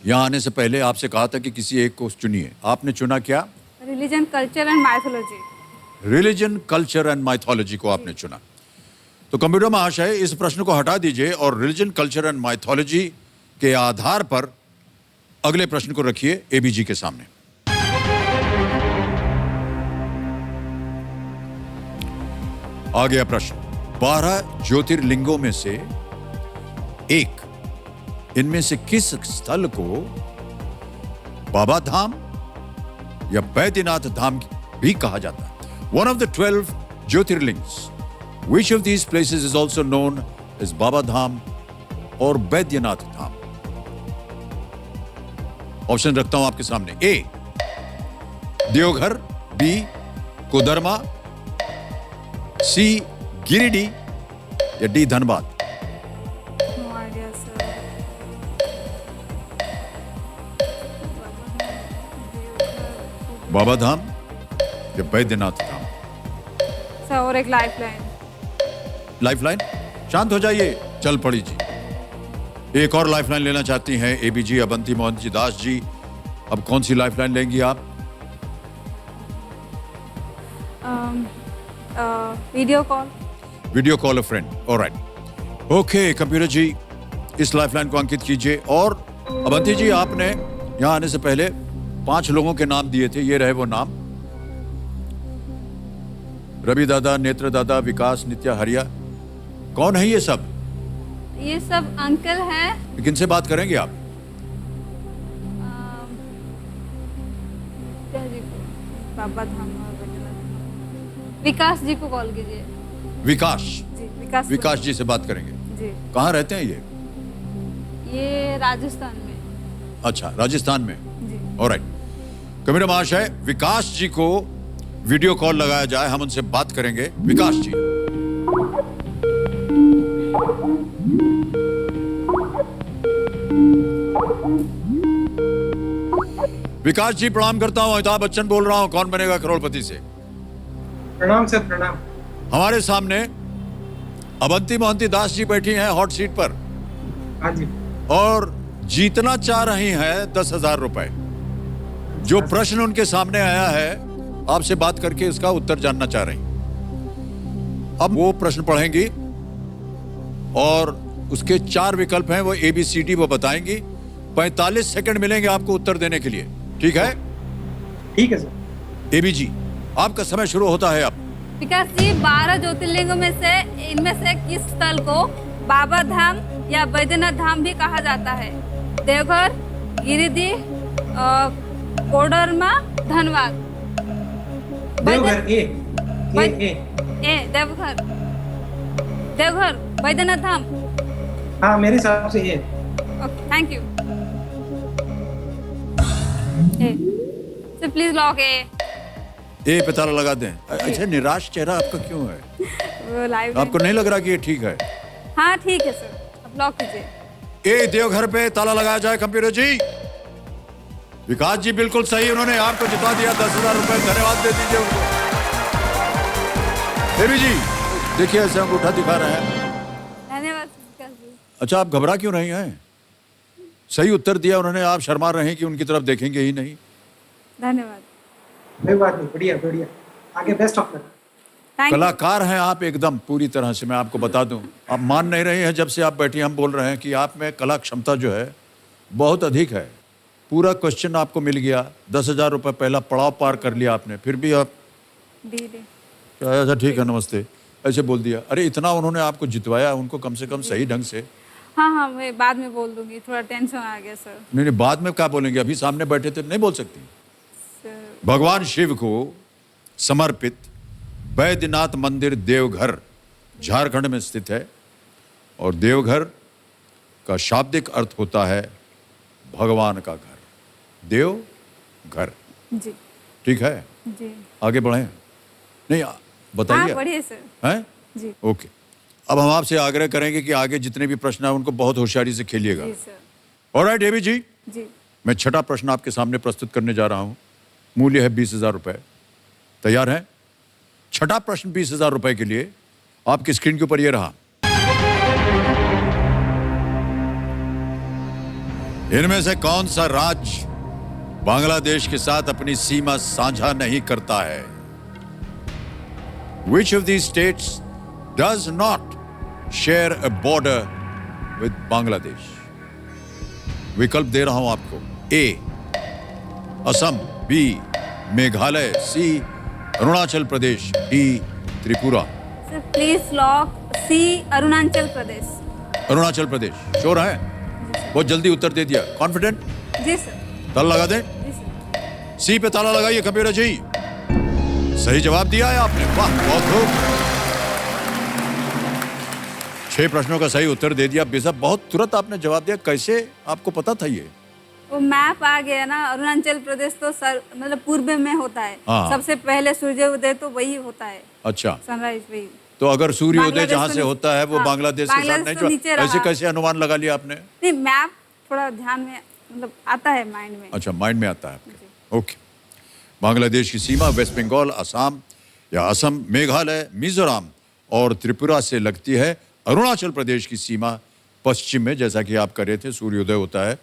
यहाँ आने से पहले आपसे कहा था कि किसी एक को चुनिए, आपने चुना क्या? Religion, culture and mythology. Religion, culture and mythology को आपने चुना। तो कंप्यूटर महाशय इस प्रश्न को हटा दीजिए और रिलीजन, कल्चर एंड माइथोलॉजी के आधार पर अगले प्रश्न को रखिए एबीजी के सामने। आ गया प्रश्न। 12 ज्योतिर्लिंगों में से एक, इनमें से किस स्थल को बाबा धाम या बैद्यनाथ धाम भी कहा जाता है? One of the 12 jyotirlingas, which of these places is also known as Baba Dham और बैद्यनाथ धाम? ऑप्शन रखता हूं आपके सामने। A Deoghar, B Koderma, C Giridih या D Dhanbad. No idea sir. Baba Dham या बैद्यनाथ धाम? सर और एक लाइफलाइन। लाइफलाइन? शांत हो जाइए, चल पड़ी जी। एक और लाइफलाइन लेना चाहती हैं एबीजी अबंती मोहन जी दास जी। अब कौन सी लाइफलाइन लेंगी आप? Video call. Video call a friend. Alright, okay computer ji, इस लाइफलाइन को अंकित कीजिए। और अबंती जी, आपने यहां आने से पहले 5 लोगों के नाम दिए थे, ये रहे वो नाम। रवि दादा, नेत्र दादा, विकास, नित्या, हरिया। कौन है ये सब? ये सब अंकल हैं। किनसे बात करेंगे आप? क्या जी को? बाबा धाम और बैद्यनाथ धाम। विकास जी को कॉल कीजिए। विकास? जी विकास। विकास जी से बात करेंगे। जी। कहाँ रहते हैं ये राजस्थान में। अच्छा, राजस्थान में। जी। ऑलराइट, कबीर महाशय, विकास जी को वीडियो कॉल लगाया जाए, हम उनसे बात करेंगे। विकास जी। विकास जी प्रणाम करता हूं, अमिताभ बच्चन बोल रहा हूं, कौन बनेगा करोड़पति से। प्रणाम सर, प्रणाम। हमारे सामने अबंती मोहंती दास जी बैठी हैं हॉट सीट पर हाँ जी। और जीतना चाह रही हैं 10,000 रुपए। जो प्रश्न उनके सामने आया है, आपसे बात करके उसका उत्तर जानना चाह रही। अब वो प्रश्न पढ़ेंगी और उसके 4 विकल्प हैं, वो ABCD वो बताएंगी। 45 सेकंड मिलेंगे आपको उत्तर देने के लिए, ठीक है? ठीक है सर। एबीजी, आपका समय शुरू होता है अब। विकास जी, 12 ज्योतिर्लिंगों में से इनमें से किस स्थल को बाबा धाम या बैद्यनाथ धाम भी कहा जाता है? देवघर, गिरिडीह, कोडरमा, धनबाद। देवघर। ए देवघर। देवघर, बैद्यनाथ धाम। हाँ, मेरे हिसाब से ये। Okay, thank you. Please lock A पे ताला लगा दें। अच्छा, निराश चेहरा आपका क्यों है? वो लाइव। आपको नहीं लग रहा कि ये ठीक है? हाँ ठीक है सर, अब लॉक कीजिए। ए देवघर पे ताला लगाया जाए कंप्यूटर जी। विकास जी बिल्कुल सही, उन्होंने आपको जिता दिया 10,000 रुपए। धन्यवाद दे दीजिए उनको। देवी जी देखिए, ऐसे अंगूठा दिखा रहे हैं। धन्यवाद विकास जी। अच्छा, आप घबरा क्यों रही हैं? सही उत्तर दिया उन्होंने, आप शर्मा रहे हैं कि उनकी तरफ देखेंगे ही नहीं। धन्यवाद। कोई बात नहीं, बढ़िया बढ़िया। आगे best of luck. Thank you. कलाकार हैं आप एकदम पूरी तरह से, मैं आपको बता दूं। आप मान नहीं रही हैं, जब से आप बैठी हम बोल रहे हैं कि आप में कला क्षमता जो है बहुत अधिक है। पूरा क्वेश्चन आपको मिल गया, 10,000 रुपये पहला पड़ाव पार कर लिया आपने, फिर भी आप डी। अच्छा ठीक है, नमस्ते ऐसे बोल दिया। अरे इतना उन्होंने आपको जितवाया, उनको कम से कम सही ढंग से। हाँ, मैं बाद में बोल दूंगी, थोड़ा टेंशन आ गया सर। नहीं, बाद में क्या बोलेंगे? अभी सामने बैठे थे, नहीं बोल सकती। सर, भगवान शिव को समर्पित बैद्यनाथ मंदिर देवघर झारखंड में स्थित है और देवघर का शाब्दिक अर्थ होता है भगवान का घर, देव घर। जी। ठीक है, जी आगे बढ़ें? नहीं हाँ बताइए। बढ़िए सर। हैं? जी ओके। अब हम आपसे आग्रह करेंगे कि आगे जितने भी प्रश्न हैं उनको बहुत होशियारी से खेलिएगा। जी सर। ऑलराइट एबी जी, जी मैं छठा प्रश्न आपके सामने प्रस्तुत करने जा रहा हूं। मूल्य है 20,000 रुपए। तैयार हैं? छठा प्रश्न 20,000 रुपए के लिए आपकी स्क्रीन के ऊपर ये रहा। इनमें से कौन सा राज्य बांग्लादेश के साथ अपनी सीमा साझा नहीं करता है? Which of these states does not share a border with Bangladesh? विकल्प दे रहा हूं आपको। A Assam, B Meghalaya, C Arunachal Pradesh, D Tripura. Sir please lock C Arunachal Pradesh. Arunachal Pradesh. Sure है? बहुत जल्दी उत्तर दे दिया। कॉन्फिडेंट? जी सर। ताला लगा दें? जी सर। सी पे ताला लगाइए कबीर जी। सही जवाब दिया है आपने, वाह बहुत खूब। 6 प्रश्नों का सही उत्तर दे दिया बेशक, बहुत तुरंत आपने जवाब दिया। कैसे आपको पता था ये? वो मैप आ गया ना, अरुणाचल प्रदेश तो सर मतलब पूर्व में होता है। हाँ। सबसे पहले सूर्योदय तो वही होता है, अच्छा, सनराइज वही। तो अगर सूर्योदय बांग्लादेश जहां तो से नीचे- होता है वो हाँ, बांग्लादेश के साथ बांग्लादेश नहीं तो जुड़ा। नीचे ऐसे रहा। कैसे अनुमान लगा लिया आपने? नहीं मैप थोड़ा ध्यान में मतलब आता है माइंड में। अच्छा, माइंड में आता है आपके। ओके। बांग्लादेश की सीमा वेस्ट बंगाल, असम या असम, मेघालय, मिजोरम और त्रिपुरा से लगती है। अरुणाचल प्रदेश की सीमा पश्चिम में, जैसा कि आप कर रहे थे, सूर्योदय होता है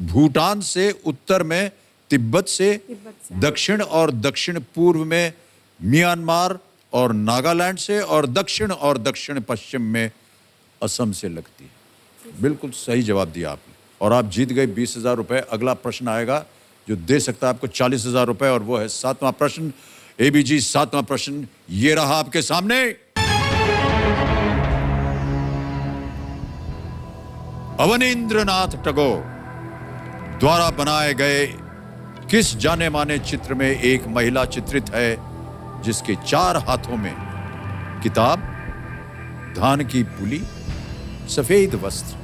भूटान से, उत्तर में तिब्बत से, दक्षिण और दक्षिण पूर्व में म्यांमार और नागालैंड से, और दक्षिण पश्चिम में असम से लगती है। बिल्कुल सही जवाब दिया आपने और आप जीत गए 20,000 रुपए। अगला प्रश्न आएगा जो दे सकता है आपको 40,000 रुपए, और वो है 7वां प्रश्न। एबीजी 7वां प्रश्न ये रहा आपके सामने। अवनींद्रनाथ टैगोर द्वारा बनाए गए किस जाने माने चित्र में एक महिला चित्रित है जिसके 4 हाथों में किताब, धान की पुली, सफेद वस्त्र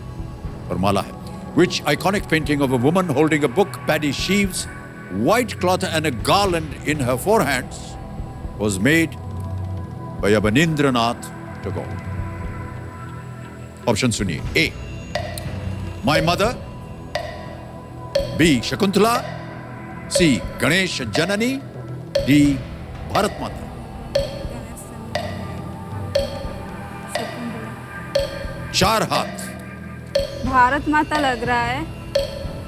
और माला है? Which iconic painting of a woman holding a book, paddy sheaves, white cloth and a garland in her forehands was made by Abanindranath Tagore? Option सुनिए। A. My mother, B. Shakuntala, C. Ganesh Janani, D. Bharat माता। चार हाथ, भारत माता लग रहा है।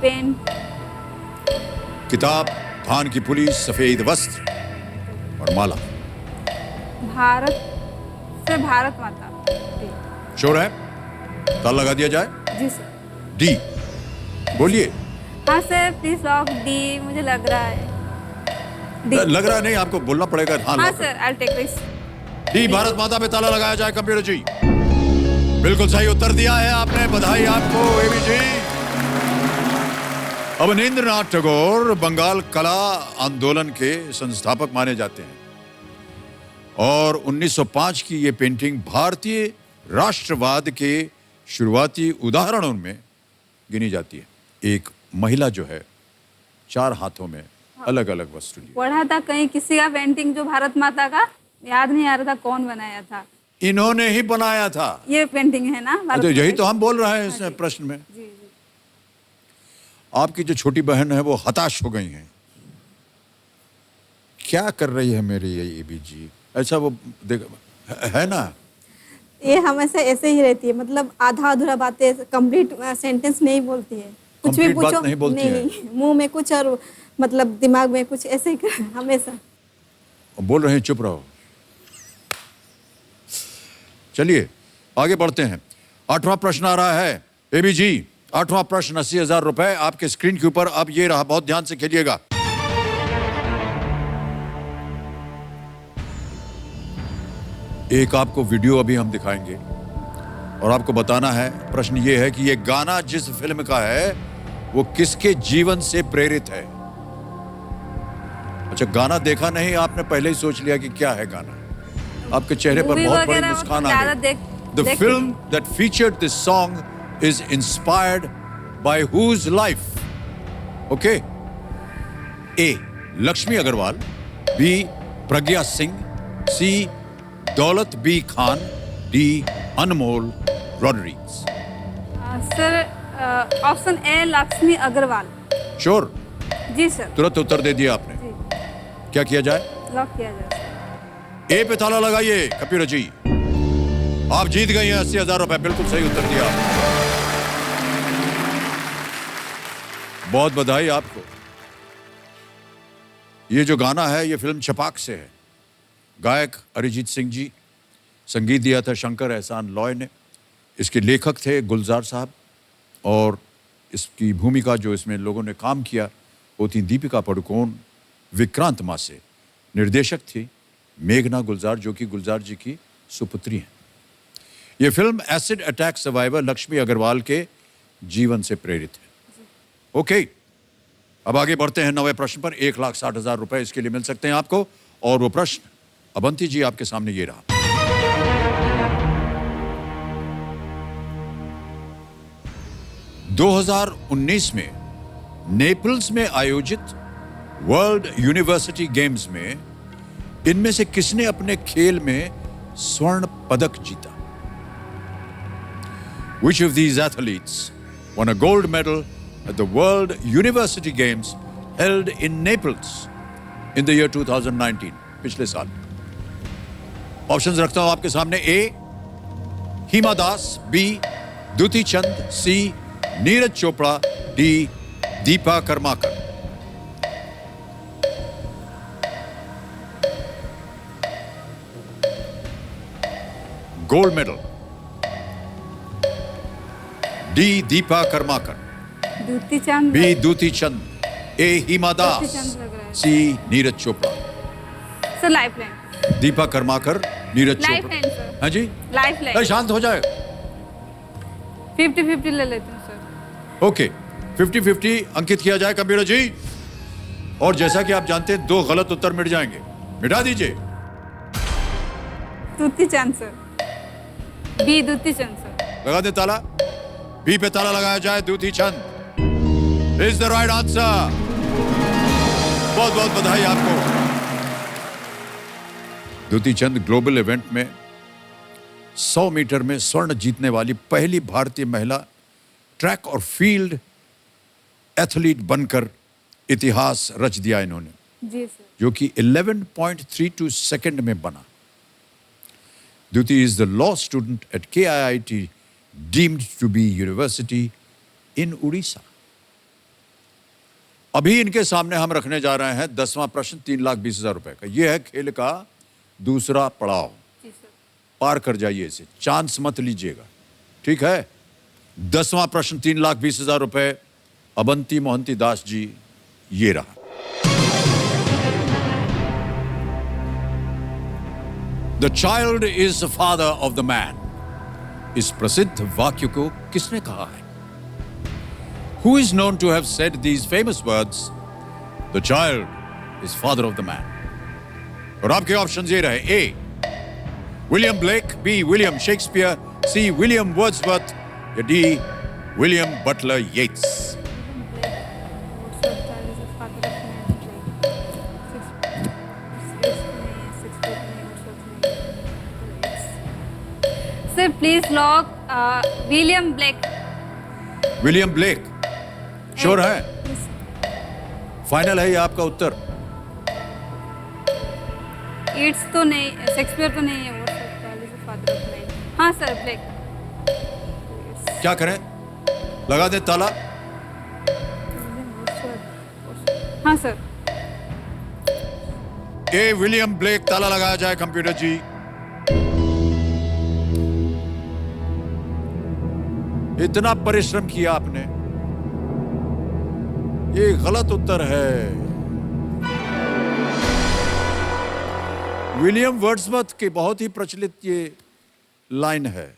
Pen, किताब, धान की पुली, सफेद वस्त्र और माला। भारत से भारत माता। श्योर है? ताला लगा दिया जाए? जी सर। डी बोलिए। हाँ सर प्लीज लॉक डी, मुझे लग रहा है डी। लग रहा नहीं, आपको बोलना पड़ेगा। हाँ, हाँ लग sir I take risk. D Bharat Mata पे ताला लगाया जाए। कंप्यूटर जी बिल्कुल सही उत्तर दिया है आपने, बधाई आपको एबी जी। अवनींद्रनाथ टैगोर बंगाल कला आंदोलन के संस्थापक माने जाते हैं और 1905 की ये पेंटिंग भारतीय राष्ट्रवाद के शुरुआती उदाहरणों में गिनी जाती है। एक महिला जो है 4 हाथों में अलग अलग वस्त्र लिए। पढ़ा था कहीं किसी का पेंटिंग जो भारत माता का, याद नहीं आ रहा था कौन बनाया था। इन्होंने ही बनाया था। ये पेंटिंग है ना भारत तो यही माता तो हम बोल रहे हैं हाँ इस प्रश्न में। की? जी जी। आपकी जो छोटी बहन है वो हताश हो गई हैं। क्या कर रही है मेरी ये एबी जी? ऐसा वो देख है ना, ये हमेशा ऐसे ही रहती है, मतलब आधा अधूरा बातें, कंप्लीट सेंटेंस नहीं बोलती है। कुछ भी Complete बात पूछो नहीं बोलती है। नहीं, मुंह में कुछ और मतलब दिमाग में कुछ, ऐसे ही हमेशा। बोल रहे हैं चुप रहो। चलिए आगे बढ़ते हैं। 8वां प्रश्न आ रहा है एबी जी। 8वां प्रश्न 80,000 रुपए आपके स्क्रीन के ऊपर। अब ये रहा, बहुत ध्यान से खेलिएगा। एक आपको वीडियो अभी हम दिखाएंगे और आपको बताना है, प्रश्न ये है कि ये गाना जिस फिल्म का है वो किसके जीवन से प्रेरित है? अच्छा, गाना देखा नहीं आपने, पहले ही सोच लिया कि क्या है गाना। आपके चेहरे पर मूवी बहुत बड़ी वगैरह मुस्कान ज्यादा आ गई। The देख- film that featured this song is inspired by whose life? Okay? A. Lakshmi Agarwal, B Pragya Singh, C Daulat Bi Khan, D Anmol Rodriguez. Sir option A Lakshmi Agarwal. Sure? जी सर। तुरंत उत्तर दे दिया आपने। जी क्या किया जाए? लॉक किया जाए सर। ए पे ताला लगाइए कपिल जी। आप जीत गए हैं 80,000 रुपए। बिल्कुल सही उत्तर दिया। बहुत बधाई आपको। ये जो गाना है ये फिल्म छपाक से है। गायक अरिजीत सिंह जी, संगीत दिया था शंकर एहसान लॉय ने। इसके लेखक थे गुलजार साहब और इसकी भूमिका जो इसमें लोगों ने काम किया वो थी दीपिका पादुकोण, विक्रांत मासे। निर्देशक थी मेघना गुलजार जो कि गुलजार जी की सुपुत्री हैं। ये film acid attack survivor Lakshmi Agarwal के जीवन से प्रेरित है। ओके, अब आगे बढ़ते हैं 9वें प्रश्न पर। 1,60,000 रुपए इसके लिए मिल सकते हैं आपको। और वो प्रश्न अबंती जी आपके सामने ये रहा। – 2019 में नेपल्स में आयोजित वर्ल्ड यूनिवर्सिटी गेम्स में इनमें से किसने अपने खेल में स्वर्ण पदक जीता? Which of these athletes won a gold medal at the World University Games held in Naples in the year 2019? पिछले साल। ऑप्शंस रखता हूं आपके सामने। A Hima Das, B Dutee Chand, C Neeraj Chopra, D Dipa Karmakar. Gold medal D Dipa Karmakar, Dutee Chand. B Dutee Chand, A Hima Das, Dutee Chand लग रहा है। C Neeraj Chopra. Sir life line. Dipa Karmakar, Neeraj life Chopra. Line sir. हाँ जी, लाइफ लाइन। शांत हो जाए। 50-50 ले लेते हैं सर। ओके, 50-50 अंकित किया जाए कंप्यूटर जी। और जैसा कि आप जानते हैं 2 गलत उत्तर मिट जाएंगे। मिटा दीजिए। द्युति चंद सर। बी द्युति चंद सर। लगा दे ताला। बी पे ताला लगाया जाए। द्युति चंद इज द राइट आंसर। बहुत बहुत बधाई आपको। द्युति चंद ग्लोबल इवेंट में 100 मीटर में स्वर्ण जीतने वाली पहली भारतीय महिला ट्रैक और फील्ड एथलीट बनकर इतिहास रच दिया इन्होंने, जी सर। जो कि 11.32 सेकंड में बना। द्युति is the law student at KIIT, deemed to be university in Odisha. अभी इनके सामने हम रखने जा रहे हैं 10वां प्रश्न 3,20,000 रुपए का। यह है खेल का दूसरा पड़ाव। जी सर। पार कर जाइए इसे, चांस मत लीजिएगा, ठीक है? 10वां प्रश्न 3,20,000 रुपए। अबंती मोहंती दास जी, ये रहा। The child is the father of the man. इस प्रसिद्ध वाक्य को किसने कहा है? Who is known to have said these famous words? The child is father of the man. और आपके ऑप्शन ये रहे। A William Blake, B William Shakespeare, C William Wordsworth, या D William Butler Yeats. Sir please lock William Blake. William Blake sure है? Final है ये आपका उत्तर? It's तो नहीं, शेक्सपियर तो नहीं है वो सर, फादर ऑफ मैन। हाँ सर ब्लेक। क्या करें? लगा दे ताला। हाँ सर। ए विलियम ब्लेक, ताला लगाया जाए कंप्यूटर जी। इतना परिश्रम किया आपने, ये गलत उत्तर है। विलियम वर्ड्सवर्थ के बहुत ही प्रचलित ये लाइन है।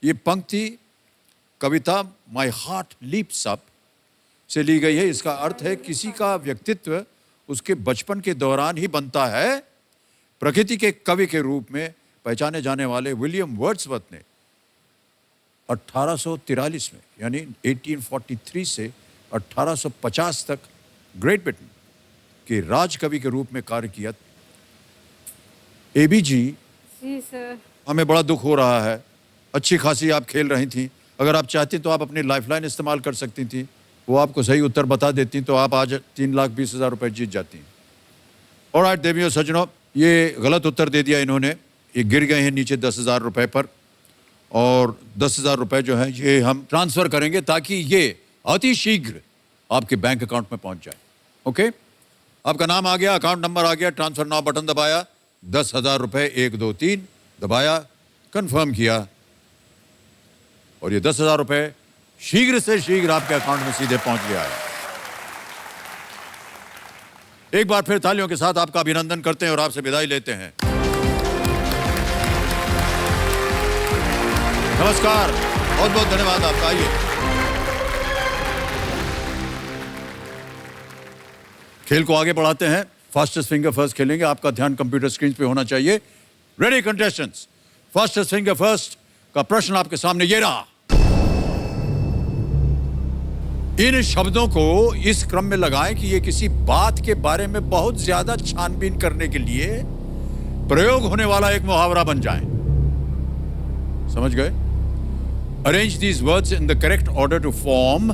ये पंक्ति कविता माय हार्ट लीप्स अप से ली गई है। इसका अर्थ है किसी का व्यक्तित्व उसके बचपन के दौरान ही बनता है। प्रकृति के कवि के रूप में पहचाने जाने वाले विलियम वर्ड्सवर्थ ने 1843 में यानी 1843 से 1850 तक ग्रेट ब्रिटेन के राजकवि के रूप में कार्य किया। एबी जी, जी सर। हमें बड़ा दुख हो रहा है। अच्छी खासी आप खेल रही थी, अगर आप चाहती तो आप अपनी लाइफलाइन इस्तेमाल कर सकती थी, वो आपको सही उत्तर बता देती तो आप आज 3,20,000 रुपए जीत जाती। ऑलराइट देवियों और सज्जनों, ये गलत उत्तर दे दिया इन्होंने, ये गिर गए हैं नीचे 10,000 रुपए पर, और 10,000 रुपए जो है ये हम ट्रांसफर करेंगे ताकि ये अति शीघ्र आपके बैंक अकाउंट में पहुंच जाए। ओके, आपका नाम आ गया, अकाउंट नंबर आ गया, ट्रांसफर नाउ बटन दबाया, 10,000 रुपए 1 2 3 दबाया, कंफर्म किया, और ये 10,000 रुपए शीघ्र से शीघ्र आपके अकाउंट में सीधे पहुंच गया है। एक बार फिर तालियों के साथ आपका अभिनंदन करते हैं और आपसे विदाई लेते हैं। नमस्कार, बहुत बहुत धन्यवाद आपका। आइए, खेल को आगे बढ़ाते हैं। फास्टेस्ट फिंगर फर्स्ट खेलेंगे। आपका ध्यान कंप्यूटर स्क्रीन पे होना चाहिए। Ready contestants, fastest finger first का प्रश्न आपके सामने ये रहा। इन शब्दों को इस क्रम में लगाएं कि ये किसी बात के बारे में बहुत ज्यादा छानबीन करने के लिए प्रयोग होने वाला एक मुहावरा बन जाए। समझ गए? Arrange these words in the correct order to form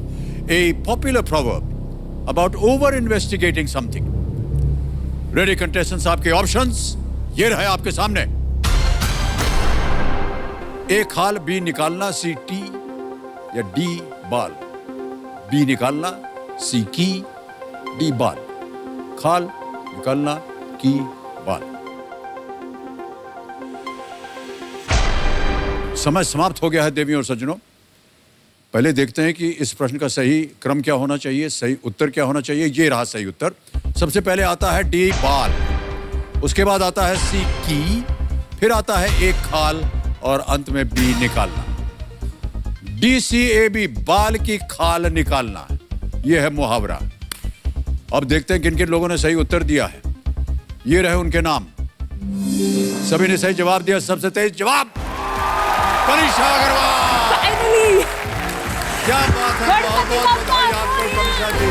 a popular proverb about over-investigating something. Ready contestants, आपके options ये रहे आपके सामने। ए खाल, बी निकालना, सी टी या डी बाल। बी निकालना, सी की, डी बाल। खाल, निकालना, की, बाल। समय समाप्त हो गया है देवियों और सज्जनों। पहले देखते हैं कि इस प्रश्न का सही क्रम क्या होना चाहिए, सही उत्तर क्या होना चाहिए। ये रहा सही उत्तर। सबसे पहले आता है डी बाल, उसके बाद आता है सी की, फिर आता है एक खाल और अंत में बी निकालना। डी सी ए बी, बाल की खाल निकालना, यह है मुहावरा। अब देखते हैं किन किन लोगों ने सही उत्तर दिया है। ये रहे उनके नाम। सभी ने सही जवाब दिया। सबसे तेज जवाब तनिषा अग्रवाल। फाइनली क्या बात है, बहुत बहुत बधाई आपको तनिषा जी।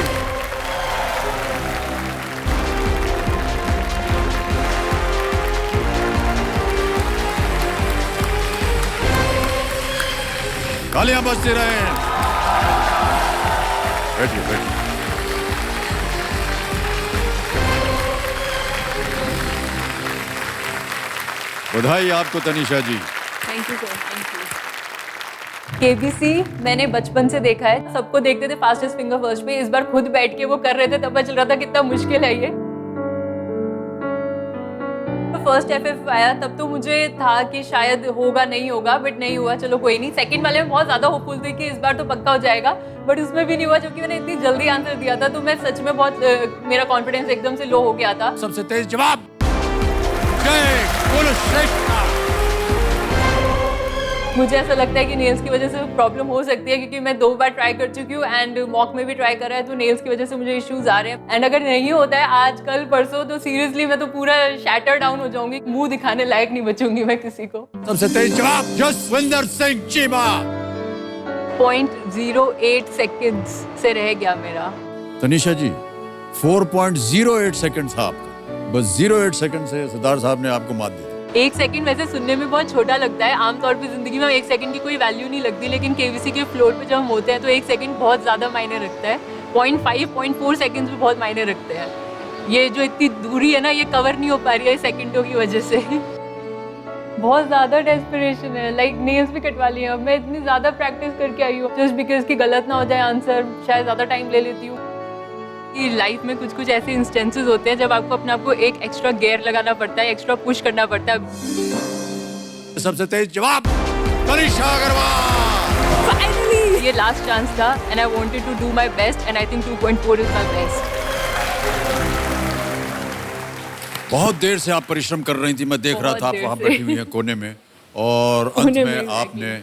तालियां बजती रहे। बैठिए बैठिए। बधाई आपको Tanisha ji. Thank you sir, thank you. KBC मैंने बचपन से देखा है, सबको देखते थे फास्टेस्ट फिंगर फर्स्ट में। इस बार खुद बैठ के वो कर रहे थे, तब पता चल रहा था कितना मुश्किल है ये। फर्स्ट एफएफ आया तब तो मुझे था कि शायद होगा नहीं होगा, बट नहीं हुआ, चलो कोई नहीं। सेकंड वाले में बहुत ज्यादा होपफुल थी कि इस बार तो पक्का हो जाएगा, बट उसमें भी नहीं हुआ क्योंकि मैंने इतनी जल्दी आंसर दिया था। तो मैं सच में बहुत मेरा कॉन्फिडेंस एकदम से लो हो गया था। सबसे तेज जवाब जय कुलश्रेष्ठा। मुझे ऐसा लगता है कि नेल्स की वजह से प्रॉब्लम हो सकती है, क्योंकि मैं 2 बार ट्राई कर चुकी हूँ एंड मॉक में भी ट्राई करा है, तो नेल्स की वजह से मुझे इश्यूज आ रहे हैं। एंड अगर नहीं होता है आज कल परसों, तो सीरियसली मैं तो पूरा शैटर डाउन हो जाऊंगी, मुंह दिखाने लायक नहीं बचूंगी मैं किसी को। सबसे तेज जवाब जसविंदर सिंह चीमा। 0.08 सेकेंड्स से रह गया मेरा। तनिषा जी 4.08 सेकंड था आपका, बस 08 सेकंड से सिद्धार्थ साहब ने आपको मात दी। 1 सेकंड वैसे सुनने में बहुत छोटा लगता है, आमतौर पे जिंदगी में 1 सेकंड की कोई वैल्यू नहीं लगती, लेकिन केवीसी के फ्लोर पे जब हम होते हैं तो 1 सेकंड बहुत ज़्यादा मायने रखता है। 0.5, 0.4 सेकंड्स भी बहुत मायने रखते हैं। ये जो इतनी दूरी है ना, ये कवर नहीं हो पा रही है सेकंडों की वजह से। बहुत ज़्यादा डेस्परेशन है, लाइक नेल्स भी कटवा लिए। अब मैं इतनी ज़्यादा प्रैक्टिस करके आई हूँ, जस्ट बिकॉज कि गलत ना हो जाए आंसर, शायद ज़्यादा टाइम ले लेती हूँ। लाइफ में कुछ कुछ ऐसे इंस्टेंसेस होते हैं जब आपको अपने आप को एक एक्स्ट्रा गियर लगाना पड़ता है, एक्स्ट्रा पुश करना पड़ता है। सबसे तेज जवाब तनिषा अग्रवाल। फाइनली ये लास्ट चांस था and I wanted to do my best and I think 2.4 is my best. बहुत देर से आप परिश्रम कर रही थी, मैं देख रहा था आप वहाँ बैठी हुई हैं कोने में, और अंत में आपने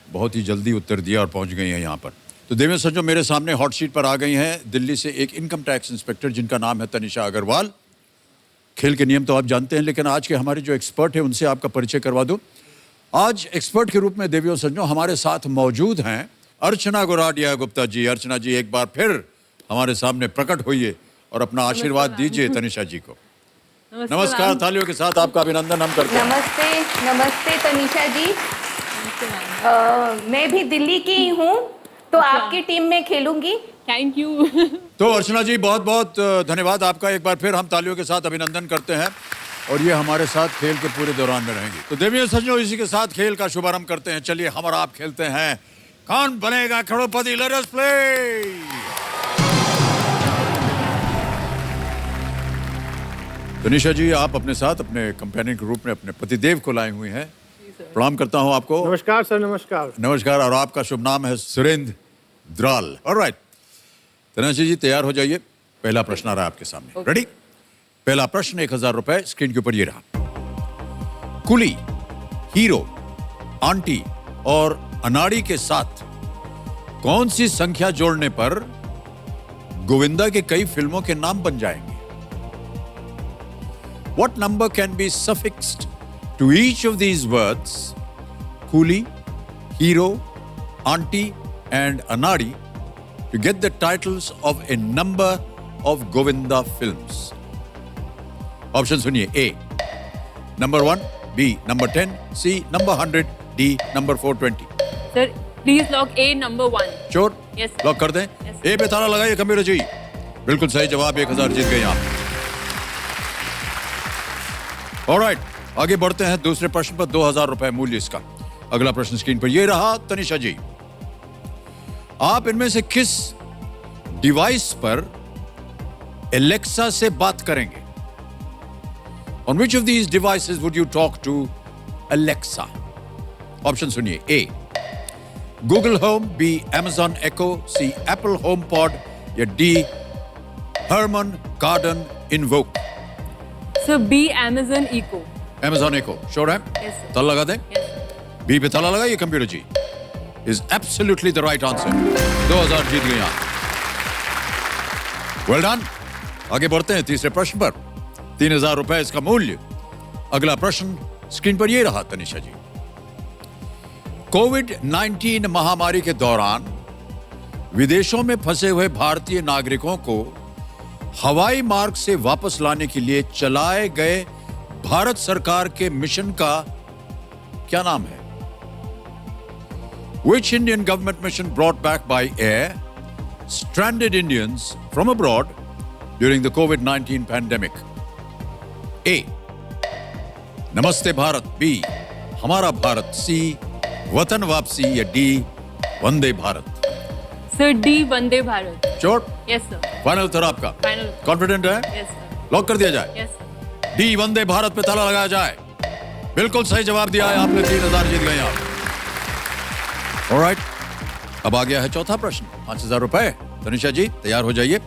बहुत ही जल्दी उत्तर दिया और पहुँच गई हैं यहाँ पर। तो देवेंद्र सर, जो मेरे सामने हॉट सीट पर आ गई हैं दिल्ली से एक इनकम टैक्स इंस्पेक्टर जिनका नाम है तनिषा अग्रवाल। खेल के नियम तो आप जानते हैं, लेकिन आज के हमारे जो एक्सपर्ट हैं उनसे आपका परिचय करवा दूं। आज एक्सपर्ट के रूप में देवियों सज्जनों हमारे साथ मौजूद हैं अर्चना गोराडिया गुप्ता जी। अर्चना जी एक बार फिर हमारे सामने प्रकट होइए और अपना आशीर्वाद दीजिए तनिषा जी को। नमस्ते नमस्कार, मैम। तालियों के साथ आपका अभिनंदन हम करते हैं। नमस्ते नमस्ते तनिषा जी। नमस्ते मैम। मैं भी दिल्ली की ही हूँ, तो आपकी टीम में खेलूंगी। Thank you. तो अर्चना जी, बहुत बहुत धन्यवाद आपका। एक बार फिर हम तालियों के साथ अभिनंदन करते हैं और ये हमारे साथ खेल के पूरे दौरान में रहेंगी। तो देवियों सज्जनों, इसी के साथ खेल का शुभारंभ करते हैं। चलिए हम और आप खेलते हैं Kaun Banega Crorepati. Let us play. Tanisha ji, आप अपने साथ अपने कंपेनियन के रूप में अपने पतिदेव को लाए हुए हैं। प्रणाम करता हूं आपको। नमस्कार सर, नमस्कार। नमस्कार। और आपका शुभ नाम है सुरेंद्र द्राल। ऑलराइट, तनिषा जी तैयार हो जाइए। पहला प्रश्न आ रहा है आपके सामने। रेडी? पहला प्रश्न 1000 रुपए स्क्रीन के ऊपर ये रहा। कुली, हीरो, आंटी और अनाड़ी के साथ कौन सी संख्या जोड़ने पर गोविंदा के कई फिल्मों के नाम बन जाएंगे? What number can be suffixed to each of these words, Coolie, Hero, Auntie, and Anadi, to get the titles of a number of Govinda films? Option सुनिए। A, number 1, B, number 10, C, number 100, D, number 420. Sir please lock A number 1। Sure? Yes. Lock कर दें। Yes. ए पे ताला लगाइए computer जी। बिल्कुल सही जवाब, 1000 जीत गए आप। ऑलराइट, आगे बढ़ते हैं दूसरे प्रश्न पर। 2000 रुपए मूल्य इसका। अगला प्रश्न स्क्रीन पर यह रहा। तनिषा जी, आप इनमें से किस डिवाइस पर एलेक्सा से बात करेंगे? On which of these devices would you talk to Alexa? Option सुनिए। A, Google Home, B, Amazon Echo, C, Apple HomePod, या D, Harman Kardon Invoke? Sir B Amazon Echo। Amazon Echo, sure है? Yes, sir. ताला लगा दें। Yes, sir. B पे ताला लगाइए computer ji. Is absolutely the right answer. 2000 जीत गए आप। Well done. आगे बढ़ते हैं तीसरे प्रश्न पर। 3000 रुपए इसका मूल्य। अगला प्रश्न स्क्रीन पर यह रहा तनिषा जी। कोविड-19 महामारी के दौरान विदेशों में फंसे हुए भारतीय नागरिकों को हवाई मार्ग से वापस लाने के लिए चलाए गए भारत सरकार के मिशन का क्या नाम है? Which Indian government mission brought back by air stranded Indians from abroad during the COVID-19 pandemic? A, नमस्ते भारत, B, हमारा भारत, C, वतन वापसी, या D, Vande Bharat? Sir D Vande Bharat. Sure? Yes sir. Final उत्तर आपका? फाइनल। कॉन्फिडेंट है? Yes sir. लॉक कर दिया जाए। Yes sir. D Vande Bharat पे ताला लगाया जाए। बिल्कुल सही जवाब दिया है आपने। 3000 जीत गए आप। ऑलराइट, अब आ गया है चौथा प्रश्न। 5000 रुपए। तनिषा जी तैयार हो जाइए।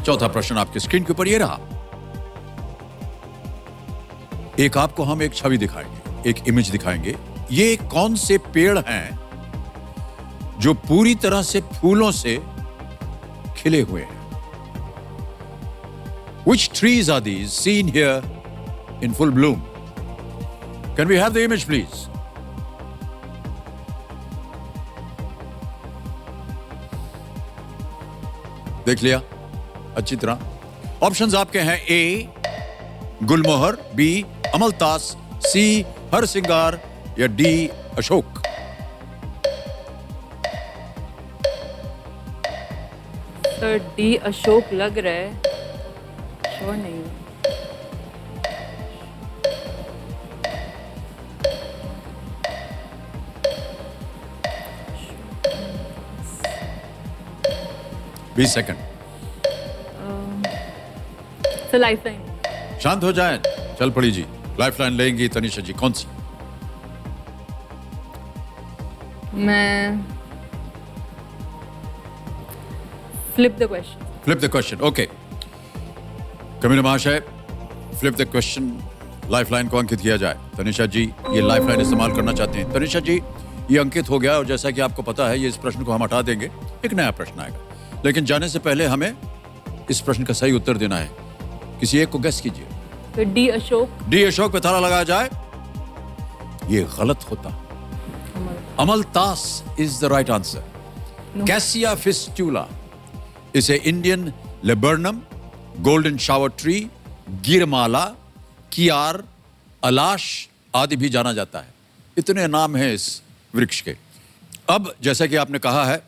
चौथा प्रश्न आपके स्क्रीन के ऊपर ये रहा। एक आपको हम एक छवि दिखाएंगे, एक इमेज दिखाएंगे। ये कौन से पेड़ हैं जो पूरी तरह से फूलों से खिले हुए हैं? Which trees are these seen here in full bloom? Can we have the image, please? देख लिया अच्छी तरह। ऑप्शंस आपके हैं। ए, गुलमोहर, बी, अमलतास, सी, हरसिंगार, या D, Ashok? Sir D Ashok लग रहा है, श्योर नहीं हूँ। बीस सेकंड। Sir lifeline. शांत हो जाएं। चल पड़ी जी। लाइफलाइन लेंगी तनिषा जी, कौन सी? मैं flip the question. Flip the question, okay. Commissioner महाशय, फ्लिप द क्वेश्चन, लाइफलाइन को अंकित किया जाए। तनिषा जी ये लाइफलाइन इस्तेमाल करना चाहते हैं। तनिषा जी ये अंकित हो गया और जैसा कि आपको पता है ये इस प्रश्न को हम हटा देंगे, एक नया प्रश्न आएगा। लेकिन जाने से पहले हमें इस प्रश्न का सही उत्तर देना है। किसी एक को गेस कीजिए। तो डी अशोक। डी अशोक पे ताला लगाया जाए। ये गलत होता। Amaltas is the right answer. Cassia fistula is a Indian laburnum golden shower tree, गिरमाला, कियार, अलाश आदि भी जाना जाता है। इतने नाम हैं इस वृक्ष के। अब जैसा कि आपने कहा है,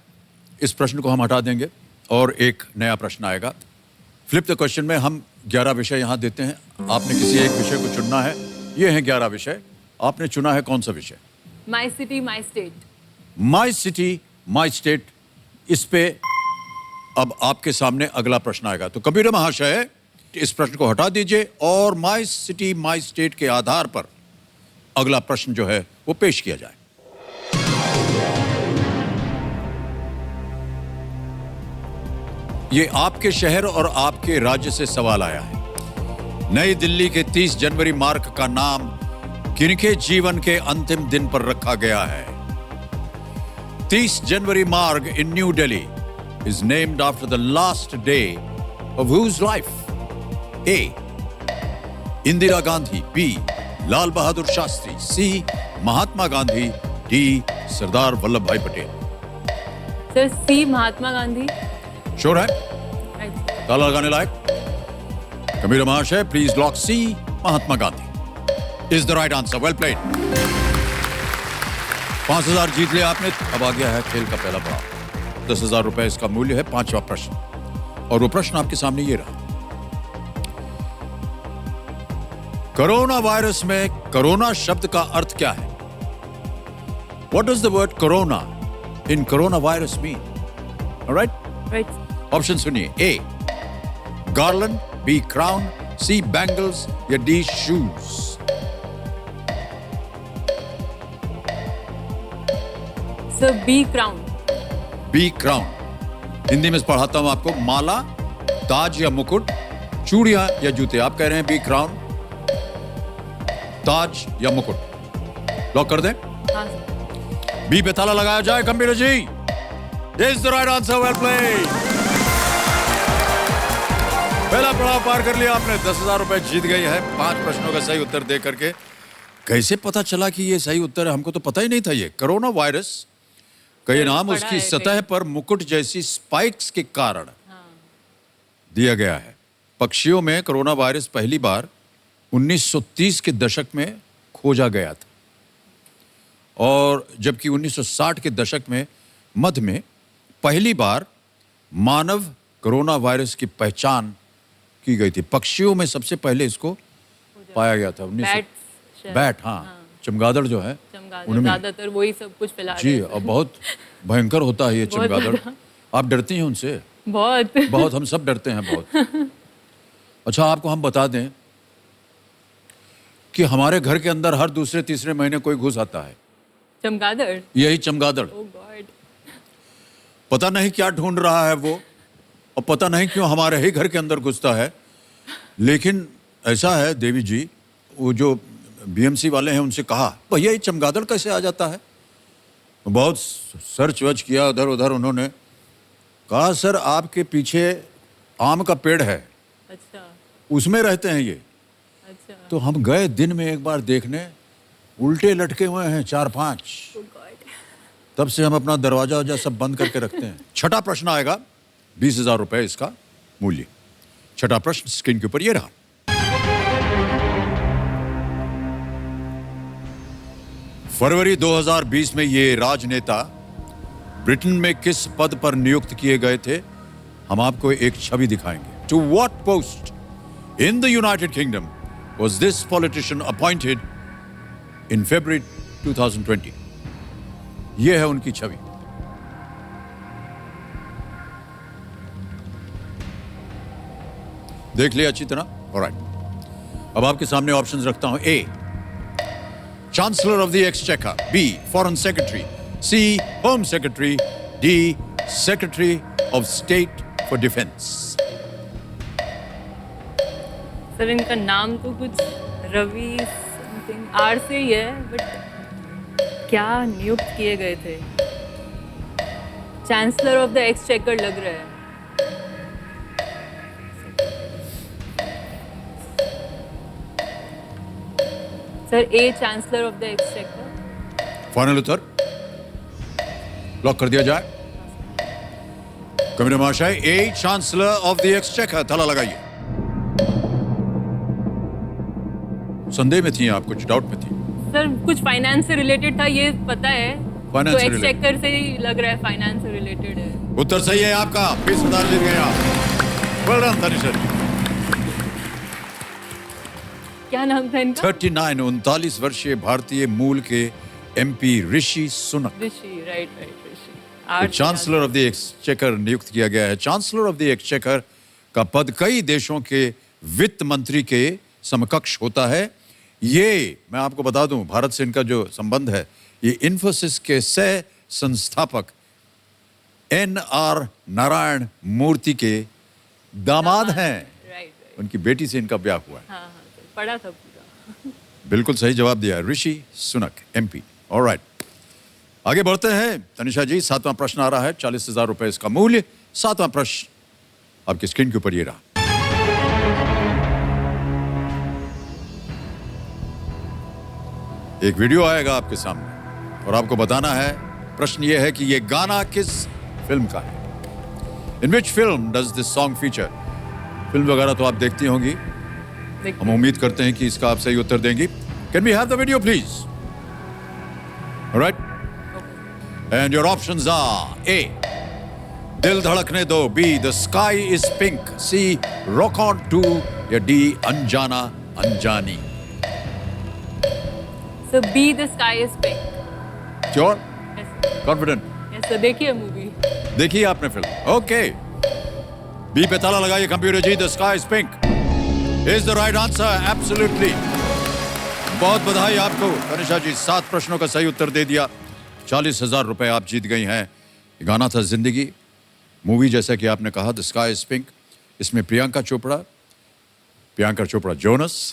इस प्रश्न को हम हटा देंगे और एक नया प्रश्न आएगा। फ्लिप द क्वेश्चन में हम 11 विषय यहाँ देते हैं, आपने किसी एक विषय को चुनना है। ये हैं 11 विषय, आपने चुना है कौन सा विषय? My city my state. My city my state. इस पे अब आपके सामने अगला प्रश्न आएगा। तो कंप्यूटर महाशय, इस प्रश्न को हटा दीजिए और माई सिटी माई स्टेट के आधार पर अगला प्रश्न जो है वो पेश किया जाए। ये आपके शहर और आपके राज्य से सवाल आया है। नई दिल्ली के 30 जनवरी मार्ग का नाम किनके जीवन के अंतिम दिन पर रखा गया है? 30 जनवरी मार्ग in New Delhi is named after the last day of whose life? A. Indira Gandhi. B. Lal Bahadur Shastri. C. Mahatma Gandhi. D. Sardar Vallabhbhai Patel. Sir C Mahatma Gandhi. Sure है? ताला लगाने लायक? कबीर महाशय, please lock C, Mahatma Gandhi is the right answer. Well played. 5,000 जीत लिया आपने। अब आ गया है खेल का पहला पड़ाव। 10,000 रुपए इसका मूल्य है। 5वां प्रश्न, और वो प्रश्न आपके सामने ये रहा। कोरोना वायरस में कोरोना शब्द का अर्थ क्या है? What does the word corona in coronavirus mean? All right? Right. Option सुनिए। A garland, B crown, C bangles या D shoes. Sir B crown. B crown. Hindi में पढ़ाता हूं आपको। माला, ताज या मुकुट, चूड़ियां या जूते। आप कह रहे हैं बी क्राउन, ताज या मुकुट। लॉक कर दें? हाँ सर। बी पे ताला लगाया जाए। Computer ji, This is the right answer. Well played. पहला पड़ाव पार कर लिया आपने। 10,000 रुपए जीत गई है 5 प्रश्नों का सही उत्तर दे करके। कैसे पता चला कि ये सही उत्तर है? हमको तो पता ही नहीं था। ये कोरोना वायरस का ये नाम पढ़ा उसकी है सतह पर मुकुट जैसी स्पाइक्स के कारण दिया गया है। पक्षियों में कोरोना वायरस पहली बार 1930 के दशक में खोजा गया था, और जबकि 1960 के दशक में मध्य में पहली बार मानव कोरोना वायरस की पहचान की गई थी। पक्षियों में सबसे पहले इसको पाया गया था। बैट, हाँ, चमगादड़ जो है चमगादड़ ज्यादातर वही सब कुछ फैला जी, और बहुत भयंकर होता है ये चमगादड़। आप डरती हैं उनसे? बहुत बहुत, हम सब डरते हैं बहुत। अच्छा, आपको हम बता दें कि हमारे घर के अंदर हर दूसरे तीसरे महीने कोई घुस आता है। चमगादड़? यही चमगादड़। ओह गॉड। पता नहीं क्या ढूंढ रहा है वो, और पता नहीं क्यों हमारे ही घर के अंदर घुसता है। लेकिन ऐसा है देवी जी, वो जो बीएमसी वाले हैं उनसे कहा, भैया ये चमगादड़ कैसे आ जाता है? बहुत सर्च वर्च किया उधर उधर। उन्होंने कहा सर आपके पीछे आम का पेड़ है, अच्छा उसमें रहते हैं ये। अच्छा। तो हम गए दिन में एक बार देखने, उल्टे लटके हुए हैं 4-5। ओह गॉड। तब से हम अपना दरवाजा वरजा सब बंद करके रखते हैं। छठा प्रश्न आएगा, 20,000 रुपए इसका मूल्य। छठा प्रश्न स्क्रीन के ऊपर ये रहा। फरवरी 2020 में ये राजनेता ब्रिटेन में किस पद पर नियुक्त किए गए थे? हम आपको एक छवि दिखाएंगे। To what post in the United Kingdom was this politician appointed in February 2020? ये है उनकी छवि। देख लिया अच्छी तरह? ऑलराइट। अब आपके सामने ऑप्शंस रखता हूं। A chancellor of the exchequer, B foreign secretary, C home secretary, D secretary of state for defence. Sir इनका नाम तो कुछ रवि समथिंग आर से ही है, बट क्या नियुक्त किए गए थे? चांसलर ऑफ द एक्सचेकर लग रहा है। Sir A chancellor of the exchequer. Final Uttar lock कर दिया जाए। कमिश्नर महाशय, ए चांसलर ऑफ द एक्सचेकर, ताला लगाइए। संदेह में थी आप, कुछ डाउट में थी? सर कुछ फाइनेंस से रिलेटेड था, ये पता है। Finance तो से एक्सचेकर से ही लग रहा है फाइनेंस से रिलेटेड है। उत्तर सही है आपका, 20,000 जीत गए आप। वेल डन तनिषा जी। क्या नाम था इनका? 39 वर्षीय भारतीय मूल के MP ऋषि सुनक ऋषि, राइट ऋषि। को चांसलर ऑफ द एक्सचेकर नियुक्त किया गया है। चांसलर ऑफ द एक्सचेकर का पद कई देशों के वित्त मंत्री के समकक्ष होता है। ये मैं आपको बता दूं, भारत से इनका जो संबंध है, ये इन्फोसिस के सह संस्थापक NR नारायण मूर्ति के दामाद हैं। राइट। उनकी बेटी से इनका ब्याह हुआ है। हाँ सर, पढ़ा था पूरा। बिल्कुल सही जवाब दिया, ऋषि सुनक MP। ऑलराइट, आगे बढ़ते हैं तनिषा जी। 7वां प्रश्न आ रहा है, 40,000 रुपए इसका मूल्य। 7वां प्रश्न आपकी स्क्रीन के ऊपर ये रहा। एक वीडियो आएगा आपके सामने और आपको बताना है, प्रश्न ये है कि ये गाना किस फिल्म का है। In which film does this song feature? Film वगैरह तो आप देखती होंगी, हम उम्मीद करते हैं कि इसका आप सही उत्तर देंगी। Can we have the video please? Alright, and your options are A, Dil Dhadakne Do, B, the sky is pink, C, rock on 2 या D, अनजाना अनजानी। So B, the sky is pink. Sure? Yes, confident? yes sir, देखिए movie. देखिए आपने film? Okay, B पे ताला लगाइए computer ji. The sky is pink is the right answer, absolutely. बहुत बधाई आपको तनिषा जी, 7 प्रश्नों का सही उत्तर दे दिया। 40,000 रुपए आप जीत गई हैं। ये गाना था जिंदगी, मूवी जैसा कि आपने कहा द स्काई इज पिंक। इसमें प्रियंका चोपड़ा जोनस,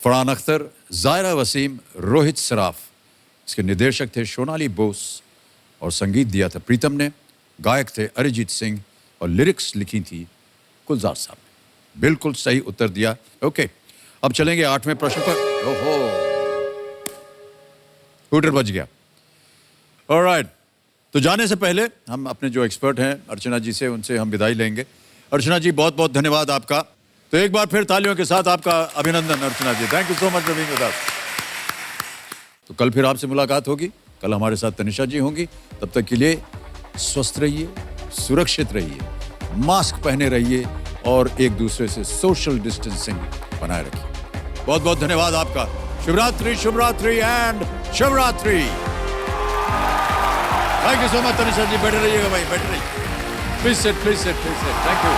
फरहान अख्तर, जायरा वसीम, रोहित सराफ। इसके निर्देशक थे सोनाली बोस और संगीत दिया था प्रीतम ने। गायक थे अरिजीत सिंह और लिरिक्स लिखी थी गुलजार साहब ने। बिल्कुल सही उत्तर दिया। ओके, अब चलेंगे 8वें प्रश्न पर। ओहो, स्कूटर बच गया। ऑलराइट, तो जाने से पहले हम अपने जो एक्सपर्ट हैं अर्चना जी से, उनसे हम विदाई लेंगे। अर्चना जी, बहुत बहुत धन्यवाद आपका। तो एक बार फिर तालियों के साथ आपका अभिनंदन Archana ji. Thank you so much for being with us. तो कल फिर आपसे मुलाकात होगी, कल हमारे साथ तनिषा जी होंगी। तब तक के लिए स्वस्थ रहिए, सुरक्षित रहिए, मास्क पहने रहिए और एक दूसरे से सोशल डिस्टेंसिंग बनाए रखिए। बहुत बहुत धन्यवाद आपका। Shivratri, Shivratri and Shivratri. Thank you so much Tanisha ji. बैठे रहिएगा भाई, बैठे रहिए। Please set, please set, please set. Thank you.